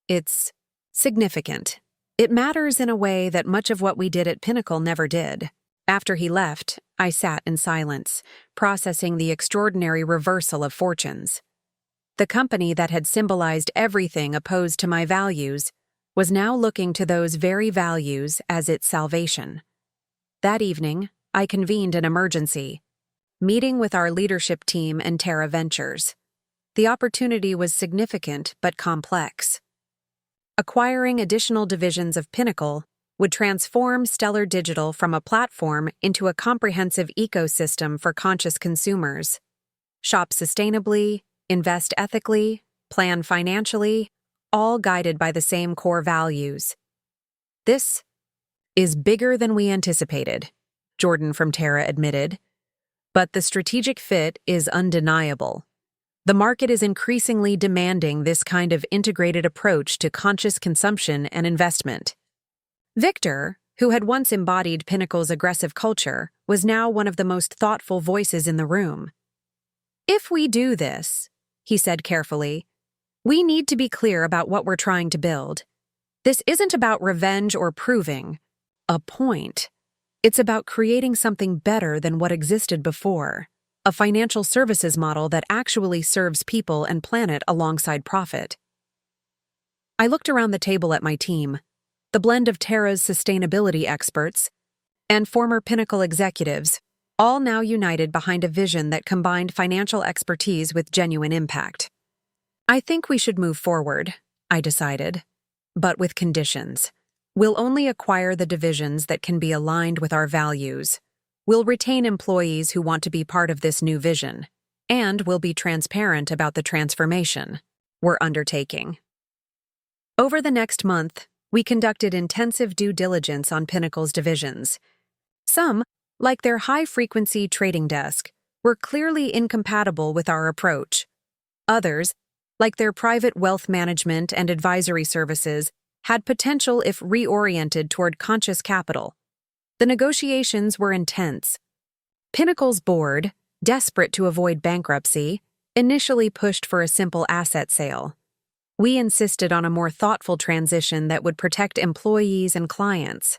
It's significant. It matters in a way that much of what we did at Pinnacle never did." After he left, I sat in silence, processing the extraordinary reversal of fortunes. The company that had symbolized everything opposed to my values was now looking to those very values as its salvation. That evening, I convened an emergency meeting with our leadership team and Terra Ventures. The opportunity was significant but complex. Acquiring additional divisions of Pinnacle would transform Stellar Digital from a platform into a comprehensive ecosystem for conscious consumers. Shop sustainably, invest ethically, plan financially, all guided by the same core values. "This is bigger than we anticipated," Jordan from Terra admitted. "But the strategic fit is undeniable. The market is increasingly demanding this kind of integrated approach to conscious consumption and investment." Victor, who had once embodied Pinnacle's aggressive culture, was now one of the most thoughtful voices in the room. "If we do this," he said carefully, "we need to be clear about what we're trying to build. This isn't about revenge or proving a point. It's about creating something better than what existed before, a financial services model that actually serves people and planet alongside profit." I looked around the table at my team, the blend of Terra's sustainability experts and former Pinnacle executives, all now united behind a vision that combined financial expertise with genuine impact. "I think we should move forward," I decided, "but with conditions. We'll only acquire the divisions that can be aligned with our values. We'll retain employees who want to be part of this new vision, and we'll be transparent about the transformation we're undertaking." Over the next month, we conducted intensive due diligence on Pinnacle's divisions. Some, like their high-frequency trading desk, were clearly incompatible with our approach. Others, like their private wealth management and advisory services, had potential if reoriented toward conscious capital. The negotiations were intense. Pinnacle's board, desperate to avoid bankruptcy, initially pushed for a simple asset sale. We insisted on a more thoughtful transition that would protect employees and clients.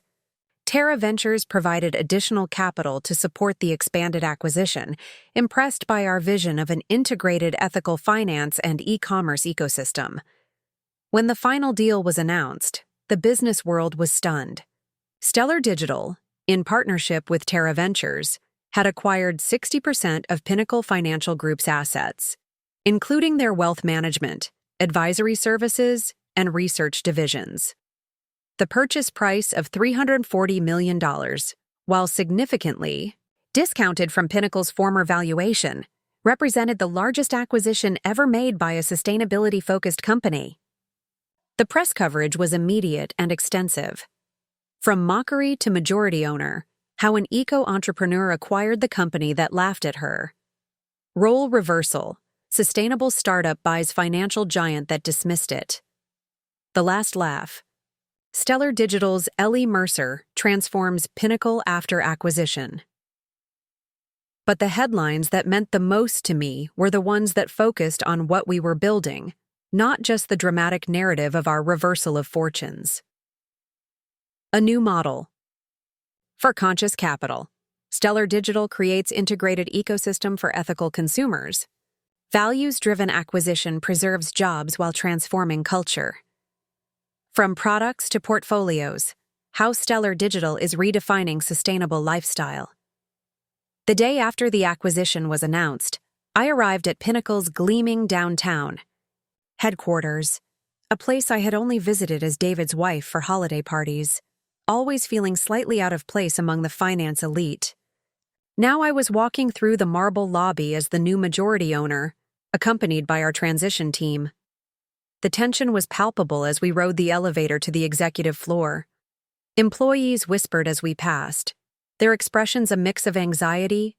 Terra Ventures provided additional capital to support the expanded acquisition, impressed by our vision of an integrated ethical finance and e-commerce ecosystem. When the final deal was announced, the business world was stunned. Stellar Digital, in partnership with Terra Ventures, had acquired 60% of Pinnacle Financial Group's assets, including their wealth management, advisory services, and research divisions. The purchase price of $340 million, while significantly discounted from Pinnacle's former valuation, represented the largest acquisition ever made by a sustainability-focused company. The press coverage was immediate and extensive. From mockery to majority owner, how an eco-entrepreneur acquired the company that laughed at her. Role reversal. Sustainable startup buys financial giant that dismissed it. The last laugh. Stellar Digital's Ellie Mercer transforms Pinnacle after acquisition. But the headlines that meant the most to me were the ones that focused on what we were building, not just the dramatic narrative of our reversal of fortunes. A new model. For conscious capital, Stellar Digital creates integrated ecosystem for ethical consumers. Values-driven acquisition preserves jobs while transforming culture. From products to portfolios, how Stellar Digital is redefining sustainable lifestyle. The day after the acquisition was announced, I arrived at Pinnacle's gleaming downtown headquarters, a place I had only visited as David's wife for holiday parties, always feeling slightly out of place among the finance elite. Now I was walking through the marble lobby as the new majority owner, accompanied by our transition team. The tension was palpable as we rode the elevator to the executive floor. Employees whispered as we passed, their expressions a mix of anxiety,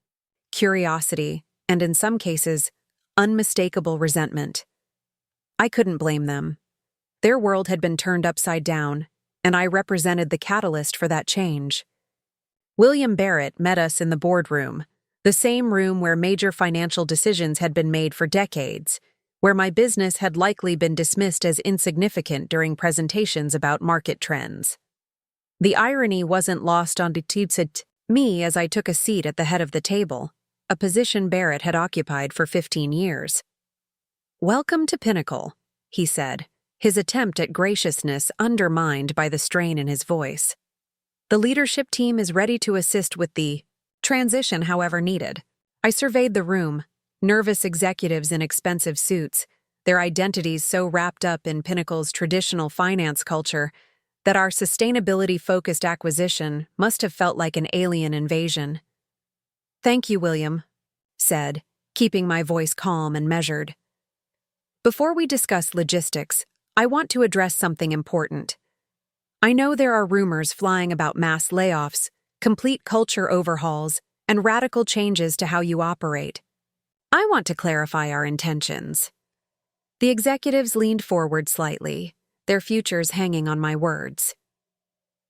curiosity, and in some cases, unmistakable resentment. I couldn't blame them. Their world had been turned upside down, and I represented the catalyst for that change. William Barrett met us in the boardroom, the same room where major financial decisions had been made for decades, where my business had likely been dismissed as insignificant during presentations about market trends. The irony wasn't lost on me as I took a seat at the head of the table, a position Barrett had occupied for 15 years. "Welcome to Pinnacle," he said, his attempt at graciousness undermined by the strain in his voice. "The leadership team is ready to assist with the transition however needed." I surveyed the room, nervous executives in expensive suits, their identities so wrapped up in Pinnacle's traditional finance culture that our sustainability-focused acquisition must have felt like an alien invasion. "Thank you, William," said, keeping my voice calm and measured. "Before we discuss logistics, I want to address something important. I know there are rumors flying about mass layoffs, complete culture overhauls, and radical changes to how you operate. I want to clarify our intentions." The executives leaned forward slightly, their futures hanging on my words.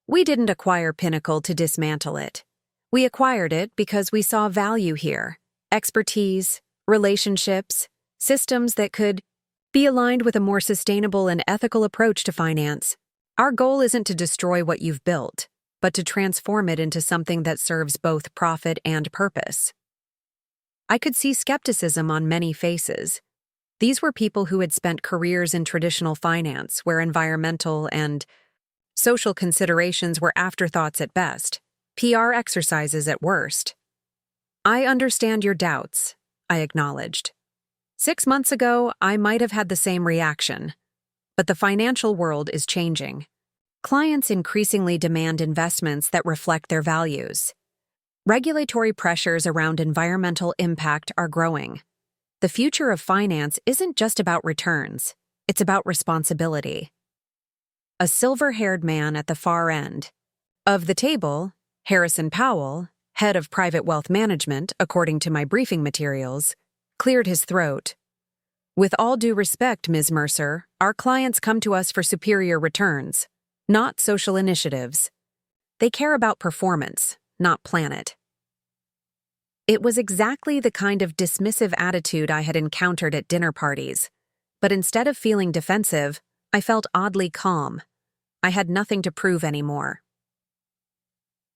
"We didn't acquire Pinnacle to dismantle it. We acquired it because we saw value here, expertise, relationships, systems that could be aligned with a more sustainable and ethical approach to finance. Our goal isn't to destroy what you've built, but to transform it into something that serves both profit and purpose." I could see skepticism on many faces. These were people who had spent careers in traditional finance, where environmental and social considerations were afterthoughts at best, PR exercises at worst. "I understand your doubts," I acknowledged. 6 months ago, I might have had the same reaction. But the financial world is changing. Clients increasingly demand investments that reflect their values. Regulatory pressures around environmental impact are growing. The future of finance isn't just about returns, it's about responsibility. A silver-haired man at the far end of the table, Harrison Powell, head of private wealth management, according to my briefing materials, cleared his throat. "With all due respect, Ms. Mercer, our clients come to us for superior returns, not social initiatives. They care about performance, not planet." It was exactly the kind of dismissive attitude I had encountered at dinner parties, but instead of feeling defensive, I felt oddly calm. I had nothing to prove anymore.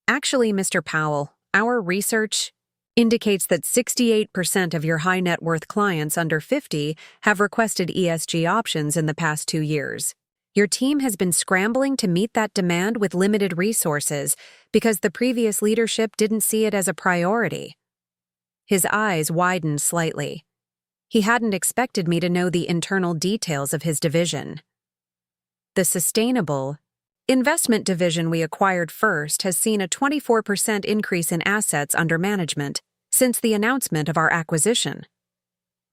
"Actually, Mr. Powell, our research indicates that 68% of your high net worth clients under 50 have requested ESG options in the past 2 years. Your team has been scrambling to meet that demand with limited resources because the previous leadership didn't see it as a priority." His eyes widened slightly. He hadn't expected me to know the internal details of his division. "The sustainable investment division we acquired first has seen a 24% increase in assets under management since the announcement of our acquisition.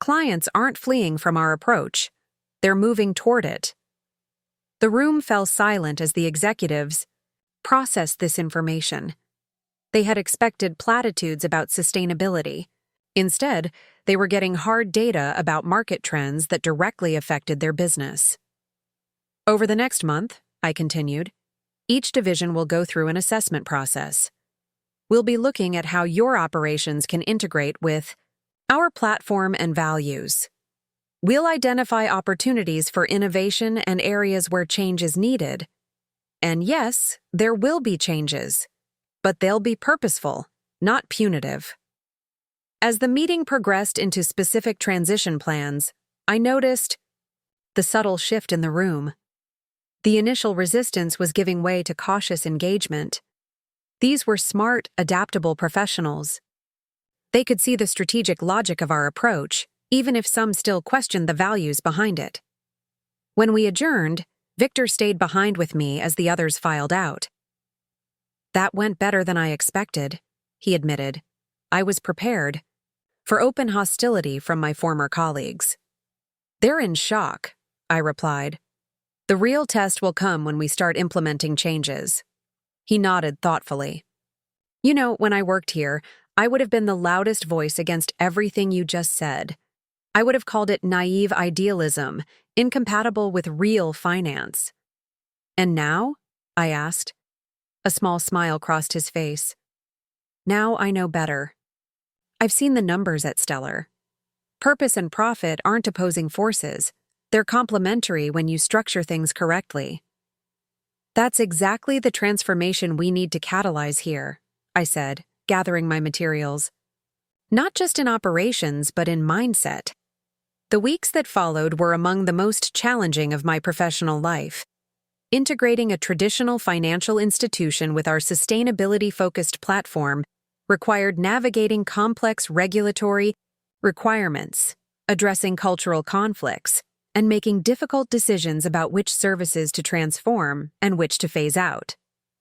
Clients aren't fleeing from our approach. They're moving toward it." The room fell silent as the executives processed this information. They had expected platitudes about sustainability. Instead, they were getting hard data about market trends that directly affected their business. "Over the next month," I continued, "each division will go through an assessment process. We'll be looking at how your operations can integrate with our platform and values. We'll identify opportunities for innovation and areas where change is needed. And yes, there will be changes, but they'll be purposeful, not punitive." As the meeting progressed into specific transition plans, I noticed the subtle shift in the room. The initial resistance was giving way to cautious engagement. These were smart, adaptable professionals. They could see the strategic logic of our approach, even if some still questioned the values behind it. When we adjourned, Victor stayed behind with me as the others filed out. "That went better than I expected," he admitted. "I was prepared for open hostility from my former colleagues." "They're in shock," I replied. "The real test will come when we start implementing changes." He nodded thoughtfully. "You know, when I worked here, I would have been the loudest voice against everything you just said. I would have called it naive idealism, incompatible with real finance. And now? I asked. A small smile crossed his face. Now I know better. I've seen the numbers at Stellar. Purpose and profit aren't opposing forces. They're complementary when you structure things correctly. That's exactly the transformation we need to catalyze here, I said, gathering my materials. Not just in operations, but in mindset. The weeks that followed were among the most challenging of my professional life. Integrating a traditional financial institution with our sustainability-focused platform required navigating complex regulatory requirements, addressing cultural conflicts, and making difficult decisions about which services to transform and which to phase out.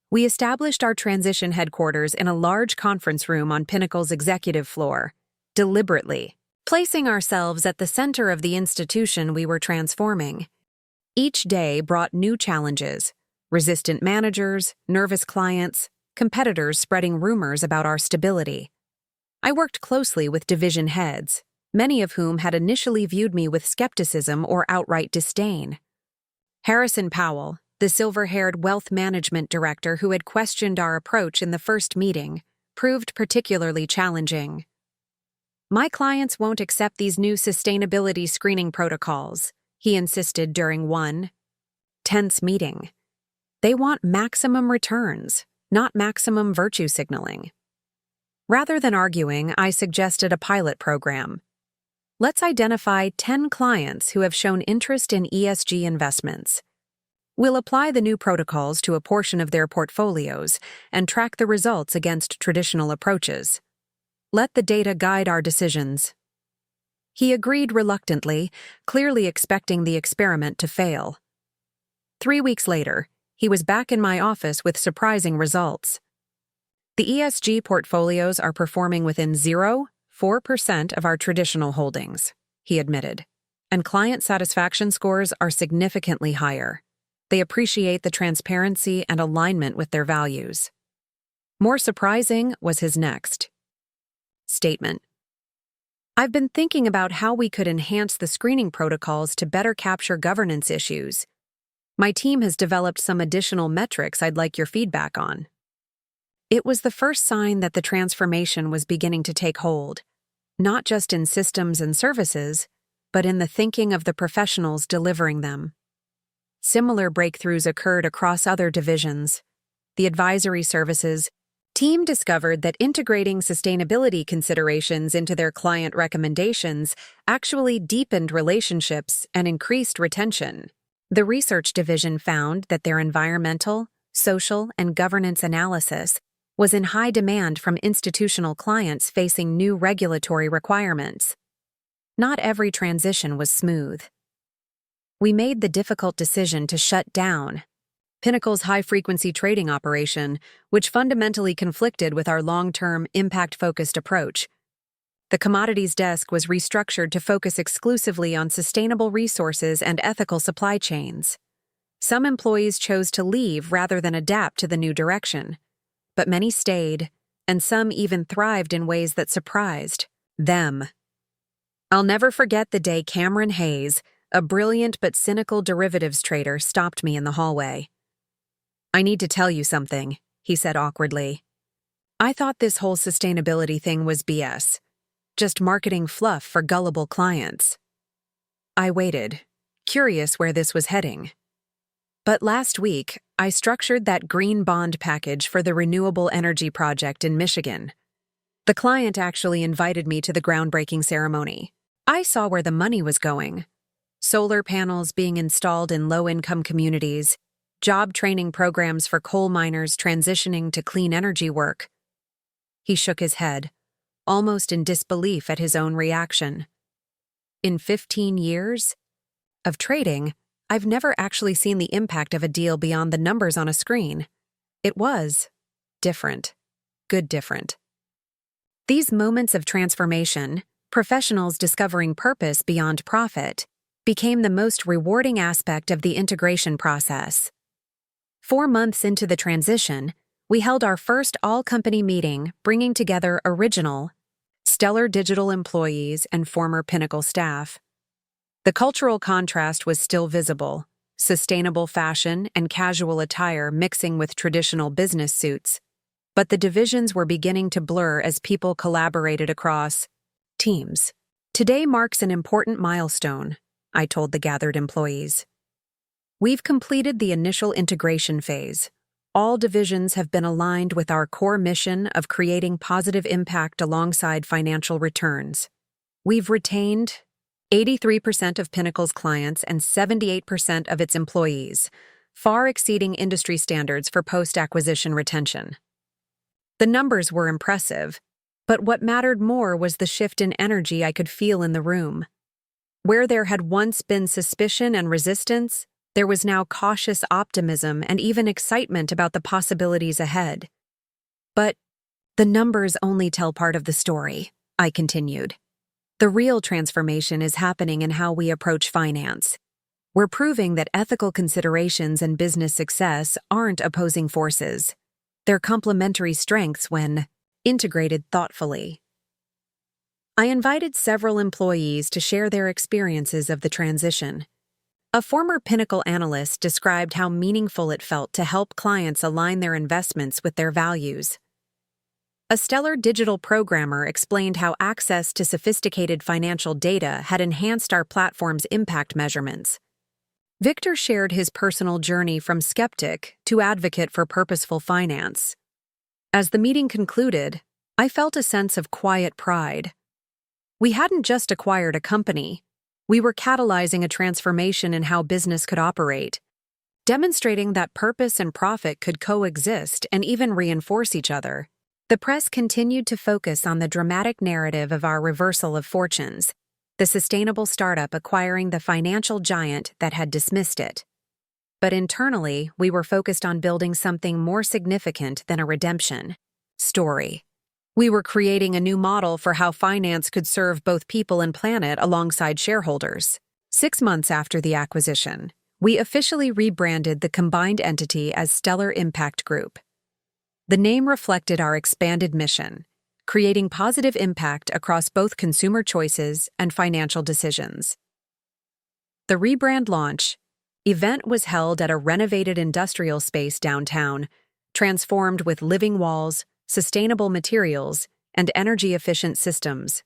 We established our transition headquarters in a large conference room on Pinnacle's executive floor, deliberately, placing ourselves at the center of the institution we were transforming. Each day brought new challenges: resistant managers, nervous clients, competitors spreading rumors about our stability. I worked closely with division heads, many of whom had initially viewed me with skepticism or outright disdain. Harrison Powell, the silver-haired wealth management director who had questioned our approach in the first meeting, proved particularly challenging. My clients won't accept these new sustainability screening protocols, he insisted during one tense meeting. They want maximum returns, not maximum virtue signaling. Rather than arguing, I suggested a pilot program. Let's identify 10 clients who have shown interest in ESG investments. We'll apply the new protocols to a portion of their portfolios and track the results against traditional approaches. Let the data guide our decisions. He agreed reluctantly, clearly expecting the experiment to fail. 3 weeks later, he was back in my office with surprising results. The ESG portfolios are performing within 0.4% of our traditional holdings, he admitted, and client satisfaction scores are significantly higher. They appreciate the transparency and alignment with their values. More surprising was his next statement. I've been thinking about how we could enhance the screening protocols to better capture governance issues. My team has developed some additional metrics I'd like your feedback on. It was the first sign that the transformation was beginning to take hold, not just in systems and services, but in the thinking of the professionals delivering them. Similar breakthroughs occurred across other divisions. The advisory services team discovered that integrating sustainability considerations into their client recommendations actually deepened relationships and increased retention. The research division found that their environmental, social, and governance analysis was in high demand from institutional clients facing new regulatory requirements. Not every transition was smooth. We made the difficult decision to shut down Pinnacle's high-frequency trading operation, which fundamentally conflicted with our long-term, impact-focused approach. The commodities desk was restructured to focus exclusively on sustainable resources and ethical supply chains. Some employees chose to leave rather than adapt to the new direction, but many stayed, and some even thrived in ways that surprised them. I'll never forget the day Cameron Hayes, a brilliant but cynical derivatives trader, stopped me in the hallway. I need to tell you something, he said awkwardly. I thought this whole sustainability thing was BS. Just marketing fluff for gullible clients. I waited, curious where this was heading. But last week, I structured that green bond package for the renewable energy project in Michigan. The client actually invited me to the groundbreaking ceremony. I saw where the money was going. Solar panels being installed in low-income communities, job training programs for coal miners transitioning to clean energy work. He shook his head, almost in disbelief at his own reaction. In 15 years of trading, I've never actually seen the impact of a deal beyond the numbers on a screen. It was different. Good different. These moments of transformation, professionals discovering purpose beyond profit, became the most rewarding aspect of the integration process. 4 months into the transition, we held our first all-company meeting, bringing together original, stellar digital employees, and former Pinnacle staff. The cultural contrast was still visible, sustainable fashion and casual attire mixing with traditional business suits. But the divisions were beginning to blur as people collaborated across teams. Today marks an important milestone, I told the gathered employees. We've completed the initial integration phase. All divisions have been aligned with our core mission of creating positive impact alongside financial returns. We've retained 83% of Pinnacle's clients and 78% of its employees, far exceeding industry standards for post-acquisition retention. The numbers were impressive, but what mattered more was the shift in energy I could feel in the room. Where there had once been suspicion and resistance, there was now cautious optimism and even excitement about the possibilities ahead. But the numbers only tell part of the story, I continued. The real transformation is happening in how we approach finance. We're proving that ethical considerations and business success aren't opposing forces. They're complementary strengths when integrated thoughtfully. I invited several employees to share their experiences of the transition. A former Pinnacle analyst described how meaningful it felt to help clients align their investments with their values. A stellar digital programmer explained how access to sophisticated financial data had enhanced our platform's impact measurements. Victor shared his personal journey from skeptic to advocate for purposeful finance. As the meeting concluded, I felt a sense of quiet pride. We hadn't just acquired a company. We were catalyzing a transformation in how business could operate, demonstrating that purpose and profit could coexist and even reinforce each other. The press continued to focus on the dramatic narrative of our reversal of fortunes, the sustainable startup acquiring the financial giant that had dismissed it. But internally, we were focused on building something more significant than a redemption story. We were creating a new model for how finance could serve both people and planet alongside shareholders. 6 months after the acquisition, we officially rebranded the combined entity as Stellar Impact Group. The name reflected our expanded mission, creating positive impact across both consumer choices and financial decisions. The rebrand launch event was held at a renovated industrial space downtown, transformed with living walls, sustainable materials, and energy-efficient systems.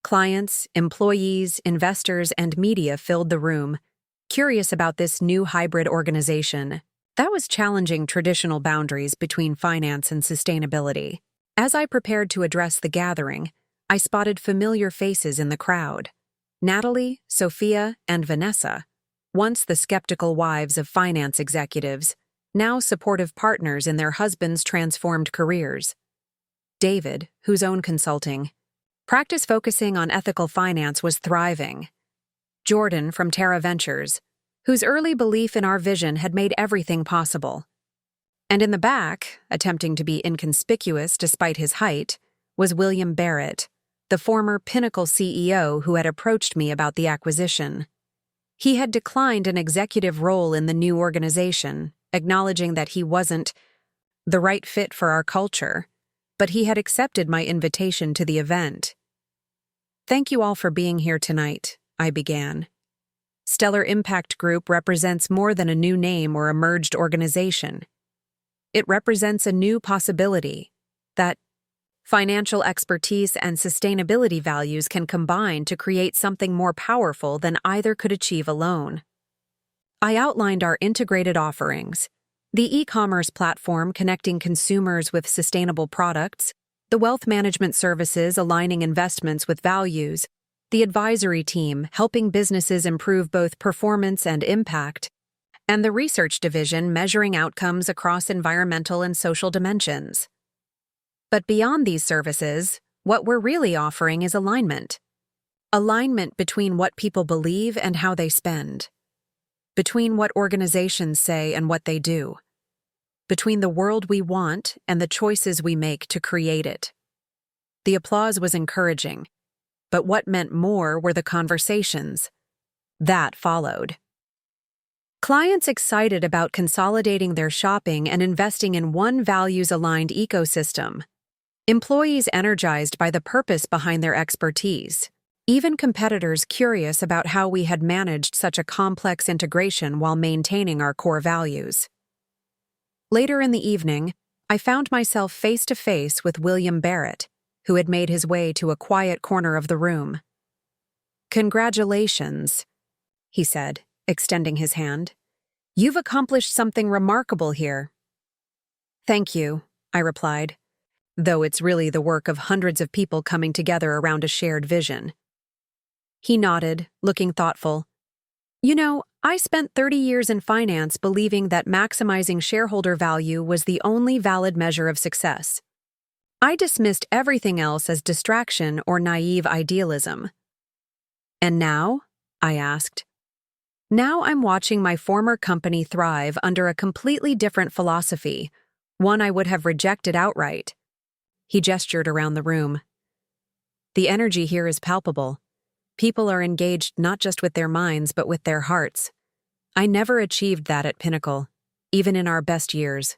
Clients, employees, investors, and media filled the room, curious about this new hybrid organization that was challenging traditional boundaries between finance and sustainability. As I prepared to address the gathering, I spotted familiar faces in the crowd. Natalie, Sophia, and Vanessa, once the skeptical wives of finance executives, now supportive partners in their husbands' transformed careers. David, whose own consulting practice focusing on ethical finance was thriving. Jordan from Terra Ventures, whose early belief in our vision had made everything possible. And in the back, attempting to be inconspicuous despite his height, was William Barrett, the former Pinnacle CEO who had approached me about the acquisition. He had declined an executive role in the new organization, acknowledging that he wasn't the right fit for our culture, but he had accepted my invitation to the event. "Thank you all for being here tonight," I began. Stellar Impact Group represents more than a new name or a merged organization. It represents a new possibility that financial expertise and sustainability values can combine to create something more powerful than either could achieve alone. I outlined our integrated offerings, the e-commerce platform connecting consumers with sustainable products, the wealth management services aligning investments with values, the advisory team helping businesses improve both performance and impact, and the research division measuring outcomes across environmental and social dimensions. But beyond these services, what we're really offering is alignment. Alignment between what people believe and how they spend. Between what organizations say and what they do. Between the world we want and the choices we make to create it. The applause was encouraging, but what meant more were the conversations that followed. Clients excited about consolidating their shopping and investing in one values-aligned ecosystem. Employees energized by the purpose behind their expertise. Even competitors curious about how we had managed such a complex integration while maintaining our core values. Later in the evening, I found myself face to face with William Barrett, who had made his way to a quiet corner of the room. "Congratulations," he said, extending his hand. "You've accomplished something remarkable here." "Thank you," I replied, though it's really the work of hundreds of people coming together around a shared vision. He nodded, looking thoughtful. "You know, I spent 30 years in finance believing that maximizing shareholder value was the only valid measure of success. I dismissed everything else as distraction or naive idealism." "And now?" I asked. "Now I'm watching my former company thrive under a completely different philosophy, one I would have rejected outright." He gestured around the room. "The energy here is palpable. People are engaged not just with their minds but with their hearts. I never achieved that at Pinnacle, even in our best years."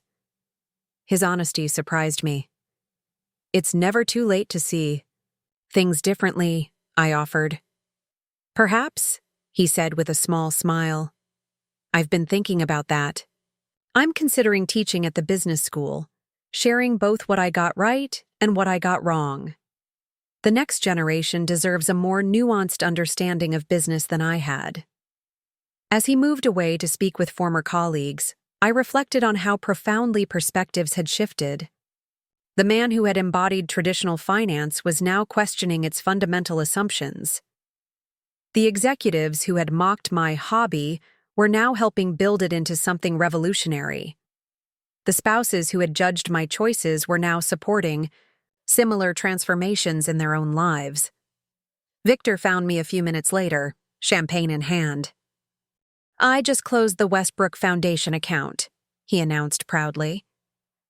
His honesty surprised me. "It's never too late to see things differently," I offered. "Perhaps," he said with a small smile. "I've been thinking about that. I'm considering teaching at the business school, sharing both what I got right and what I got wrong. The next generation deserves a more nuanced understanding of business than I had." As he moved away to speak with former colleagues, I reflected on how profoundly perspectives had shifted. The man who had embodied traditional finance was now questioning its fundamental assumptions. The executives who had mocked my hobby were now helping build it into something revolutionary. The spouses who had judged my choices were now supporting similar transformations in their own lives. Victor found me a few minutes later, champagne in hand. "I just closed the Westbrook Foundation account," he announced proudly.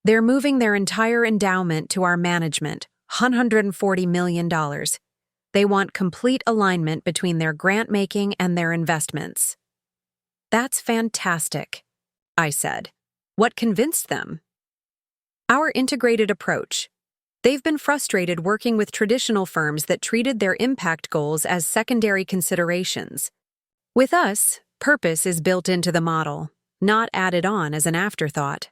"They're moving their entire endowment to our management, $140 million. They want complete alignment between their grant-making and their investments." "That's fantastic," I said. "What convinced them?" "Our integrated approach. They've been frustrated working with traditional firms that treated their impact goals as secondary considerations. With us, purpose is built into the model, not added on as an afterthought."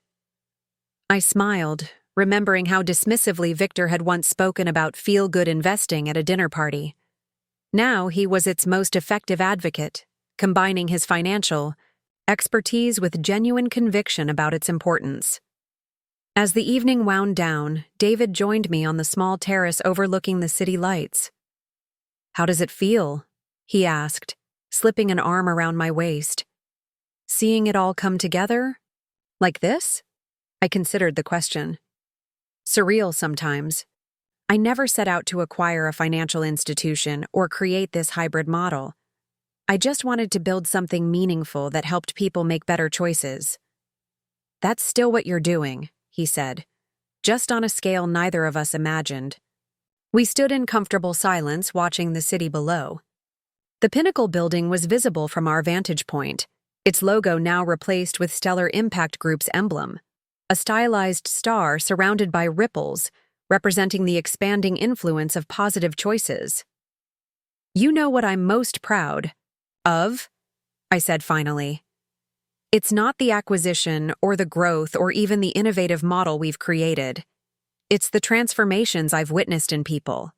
I smiled, remembering how dismissively Victor had once spoken about feel-good investing at a dinner party. Now he was its most effective advocate, combining his financial expertise with genuine conviction about its importance. As the evening wound down, David joined me on the small terrace overlooking the city lights. "How does it feel?" he asked, slipping an arm around my waist. "Seeing it all come together? Like this?" I considered the question. "Surreal sometimes. I never set out to acquire a financial institution or create this hybrid model. I just wanted to build something meaningful that helped people make better choices." "That's still what you're doing," he said, just on a scale neither of us imagined. We stood in comfortable silence watching the city below. The Pinnacle building was visible from our vantage point, its logo now replaced with Stellar Impact Group's emblem, a stylized star surrounded by ripples, representing the expanding influence of positive choices. "You know what I'm most proud of?" I said finally. "It's not the acquisition or the growth or even the innovative model we've created. It's the transformations I've witnessed in people.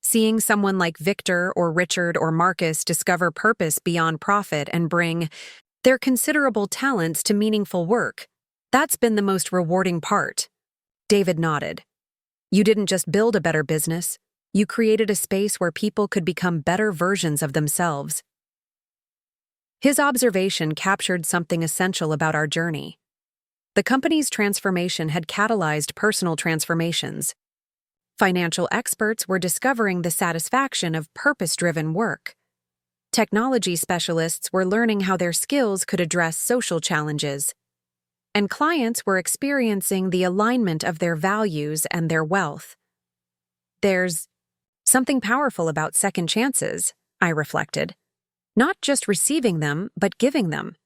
Seeing someone like Victor or Richard or Marcus discover purpose beyond profit and bring their considerable talents to meaningful work, that's been the most rewarding part." David nodded. "You didn't just build a better business, you created a space where people could become better versions of themselves." His observation captured something essential about our journey. The company's transformation had catalyzed personal transformations. Financial experts were discovering the satisfaction of purpose-driven work. Technology specialists were learning how their skills could address social challenges. And clients were experiencing the alignment of their values and their wealth. There's something powerful about second chances, I reflected. Not just receiving them, but giving them.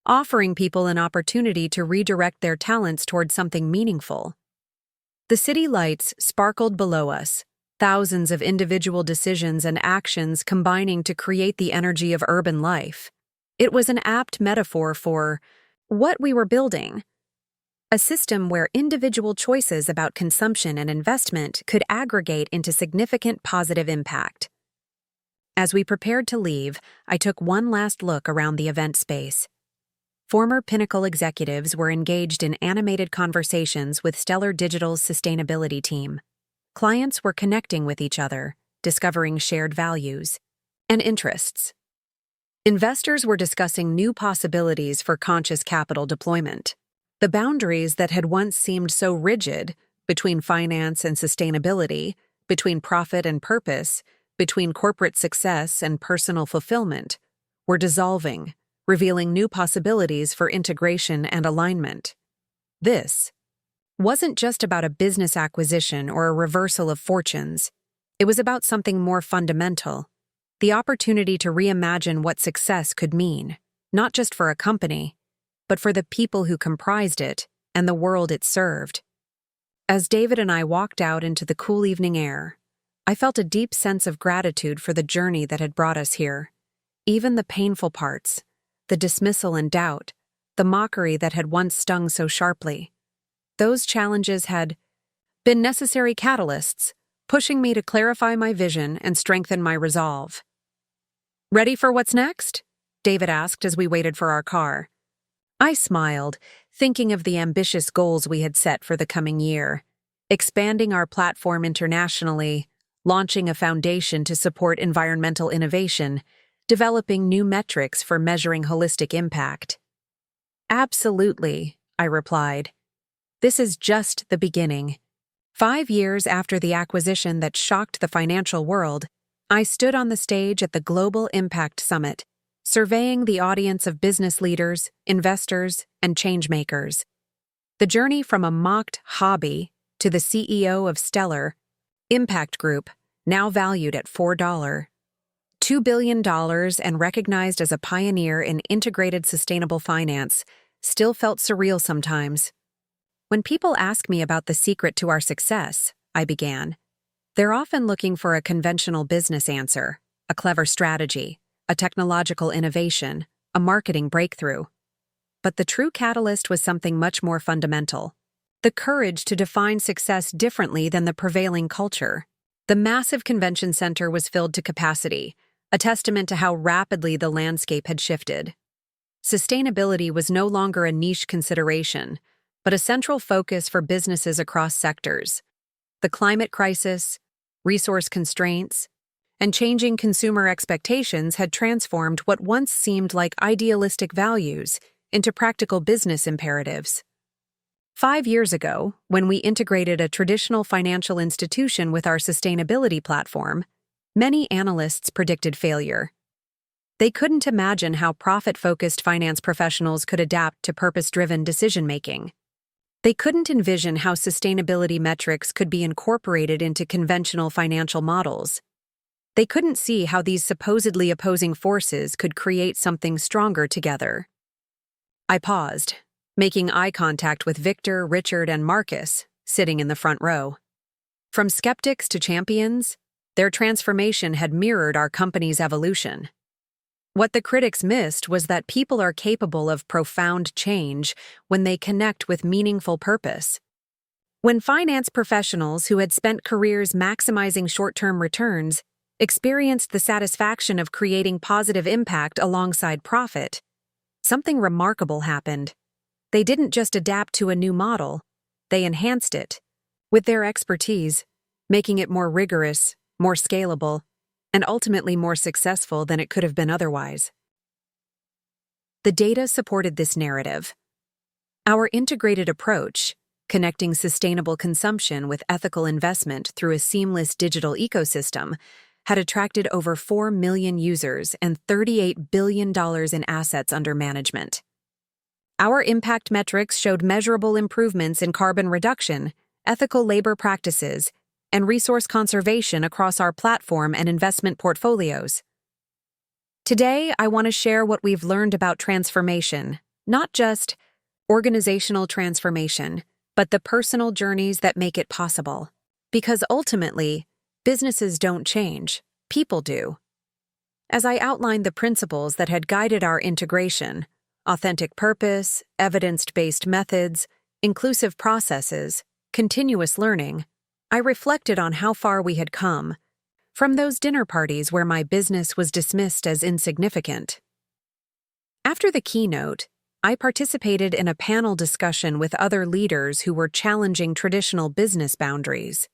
Offering people an opportunity to redirect their talents toward something meaningful. The city lights sparkled below us, thousands of individual decisions and actions combining to create the energy of urban life. It was an apt metaphor for what we were building, a system where individual choices about consumption and investment could aggregate into significant positive impact. As we prepared to leave, I took one last look around the event space. Former Pinnacle executives were engaged in animated conversations with Stellar Digital's sustainability team. Clients were connecting with each other, discovering shared values and interests. Investors were discussing new possibilities for conscious capital deployment. The boundaries that had once seemed so rigid between finance and sustainability, between profit and purpose, between corporate success and personal fulfillment, were dissolving, revealing new possibilities for integration and alignment. This wasn't just about a business acquisition or a reversal of fortunes. It was about something more fundamental, the opportunity to reimagine what success could mean, not just for a company, but for the people who comprised it and the world it served. As David and I walked out into the cool evening air, I felt a deep sense of gratitude for the journey that had brought us here. Even the painful parts, the dismissal and doubt, the mockery that had once stung so sharply. Those challenges had been necessary catalysts, pushing me to clarify my vision and strengthen my resolve. "Ready for what's next?" David asked as we waited for our car. I smiled, thinking of the ambitious goals we had set for the coming year. Expanding our platform internationally, launching a foundation to support environmental innovation, developing new metrics for measuring holistic impact. "Absolutely," I replied. "This is just the beginning." 5 years after the acquisition that shocked the financial world, I stood on the stage at the Global Impact Summit, surveying the audience of business leaders, investors, and changemakers. The journey from a mocked hobby to the CEO of Stellar Impact Group, now valued at $4.2 billion and recognized as a pioneer in integrated sustainable finance, still felt surreal sometimes. When people ask me about the secret to our success, I began, they're often looking for a conventional business answer, a clever strategy, a technological innovation, a marketing breakthrough. But the true catalyst was something much more fundamental: the courage to define success differently than the prevailing culture. The massive convention center was filled to capacity, a testament to how rapidly the landscape had shifted. Sustainability was no longer a niche consideration, but a central focus for businesses across sectors. The climate crisis, resource constraints, and changing consumer expectations had transformed what once seemed like idealistic values into practical business imperatives. 5 years ago, when we integrated a traditional financial institution with our sustainability platform, many analysts predicted failure. They couldn't imagine how profit-focused finance professionals could adapt to purpose-driven decision-making. They couldn't envision how sustainability metrics could be incorporated into conventional financial models. They couldn't see how these supposedly opposing forces could create something stronger together. I paused, making eye contact with Victor, Richard, and Marcus, sitting in the front row. From skeptics to champions, their transformation had mirrored our company's evolution. What the critics missed was that people are capable of profound change when they connect with meaningful purpose. When finance professionals who had spent careers maximizing short-term returns experienced the satisfaction of creating positive impact alongside profit, something remarkable happened. They didn't just adapt to a new model, they enhanced it, with their expertise, making it more rigorous, more scalable, and ultimately more successful than it could have been otherwise. The data supported this narrative. Our integrated approach, connecting sustainable consumption with ethical investment through a seamless digital ecosystem, had attracted over 4 million users and $38 billion in assets under management. Our impact metrics showed measurable improvements in carbon reduction, ethical labor practices, and resource conservation across our platform and investment portfolios. Today, I want to share what we've learned about transformation, not just organizational transformation, but the personal journeys that make it possible. Because ultimately, businesses don't change, people do. As I outlined the principles that had guided our integration, authentic purpose, evidence-based methods, inclusive processes, continuous learning, I reflected on how far we had come from those dinner parties where my business was dismissed as insignificant. After the keynote, I participated in a panel discussion with other leaders who were challenging traditional business boundaries.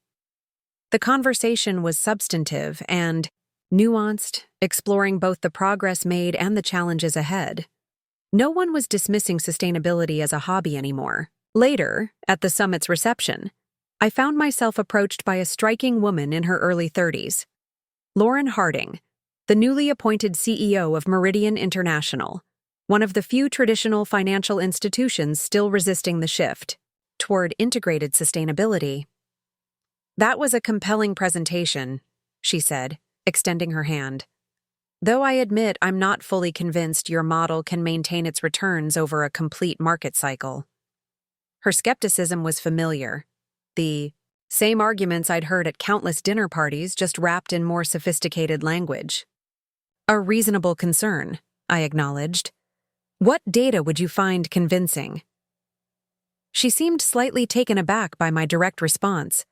The conversation was substantive and nuanced, exploring both the progress made and the challenges ahead. No one was dismissing sustainability as a hobby anymore. Later, at the summit's reception, I found myself approached by a striking woman in her early 30s. Lauren Harding, the newly appointed CEO of Meridian International, one of the few traditional financial institutions still resisting the shift toward integrated sustainability. "That was a compelling presentation," she said, extending her hand. "Though I admit I'm not fully convinced your model can maintain its returns over a complete market cycle." Her skepticism was familiar. The same arguments I'd heard at countless dinner parties, just wrapped in more sophisticated language. "A reasonable concern," I acknowledged. "What data would you find convincing?" She seemed slightly taken aback by my direct response.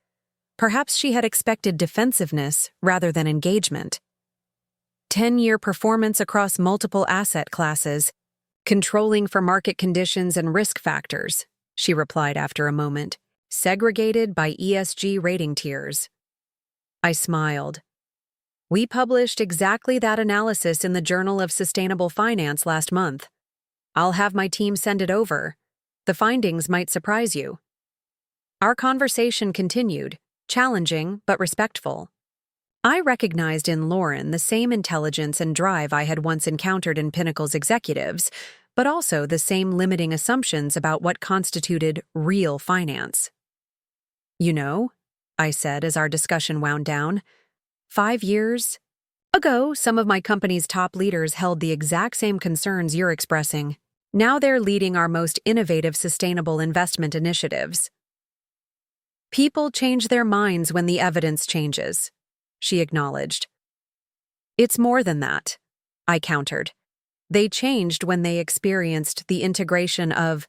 Perhaps she had expected defensiveness rather than engagement. 10-year performance across multiple asset classes, controlling for market conditions and risk factors, she replied after a moment, segregated by ESG rating tiers. I smiled. "We published exactly that analysis in the Journal of Sustainable Finance last month. I'll have my team send it over. The findings might surprise you." Our conversation continued, challenging but respectful. I recognized in Lauren the same intelligence and drive I had once encountered in Pinnacle's executives, but also the same limiting assumptions about what constituted real finance. "You know," I said as our discussion wound down, 5 years ago, some of my company's top leaders held the exact same concerns you're expressing. Now they're leading our most innovative sustainable investment initiatives." "People change their minds when the evidence changes," she acknowledged. "It's more than that," I countered. "They changed when they experienced the integration of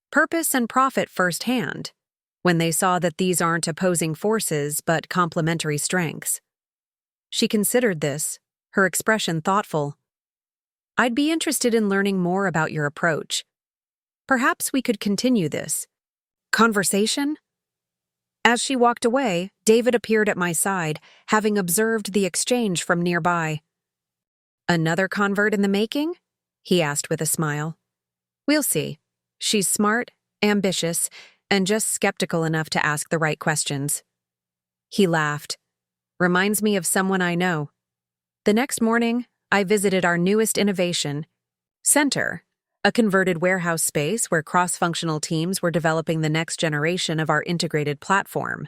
purpose and profit firsthand, when they saw that these aren't opposing forces but complementary strengths." She considered this, her expression thoughtful. "I'd be interested in learning more about your approach. Perhaps we could continue this conversation?" As she walked away, David appeared at my side, having observed the exchange from nearby. "Another convert in the making?" he asked with a smile. "We'll see. She's smart, ambitious, and just skeptical enough to ask the right questions." He laughed. "Reminds me of someone I know." The next morning, I visited our newest innovation, Center, a converted warehouse space where cross-functional teams were developing the next generation of our integrated platform.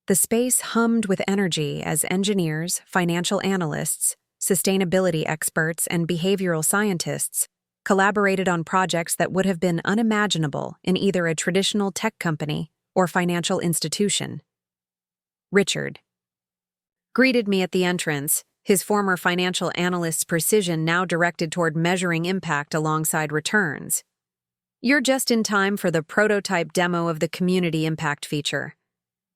The space hummed with energy as engineers, financial analysts, sustainability experts, and behavioral scientists collaborated on projects that would have been unimaginable in either a traditional tech company or financial institution. Richard greeted me at the entrance, his former financial analyst's precision now directed toward measuring impact alongside returns. "You're just in time for the prototype demo of the community impact feature."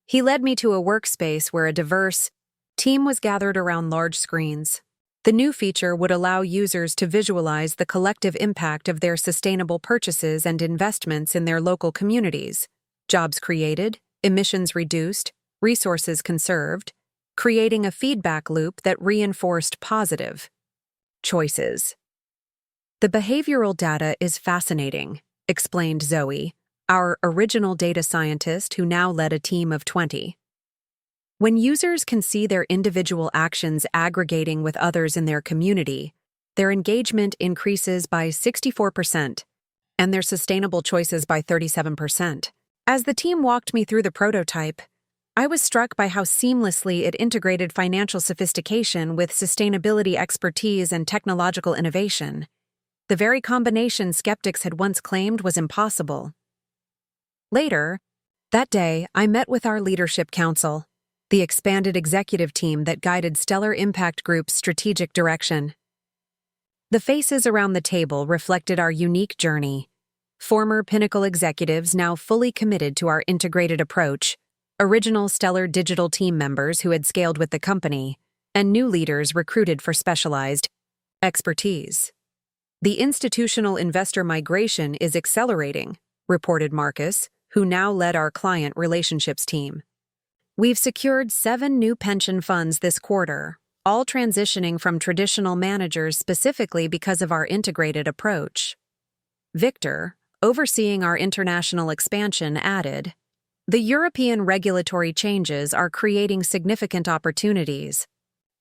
He led me to a workspace where a diverse team was gathered around large screens. The new feature would allow users to visualize the collective impact of their sustainable purchases and investments in their local communities. Jobs created, emissions reduced, resources conserved, creating a feedback loop that reinforced positive choices. "The behavioral data is fascinating," explained Zoe, our original data scientist who now led a team of 20. "When users can see their individual actions aggregating with others in their community, their engagement increases by 64% and their sustainable choices by 37%. As the team walked me through the prototype, I was struck by how seamlessly it integrated financial sophistication with sustainability expertise and technological innovation. The very combination skeptics had once claimed was impossible. Later, that day, I met with our leadership council, the expanded executive team that guided Stellar Impact Group's strategic direction. The faces around the table reflected our unique journey. Former Pinnacle executives now fully committed to our integrated approach, original Stellar digital team members who had scaled with the company, and new leaders recruited for specialized expertise. The institutional investor migration is accelerating, reported Marcus, who now led our client relationships team. We've secured 7 new pension funds this quarter, all transitioning from traditional managers specifically because of our integrated approach. Victor, overseeing our international expansion, added, "The European regulatory changes are creating significant opportunities.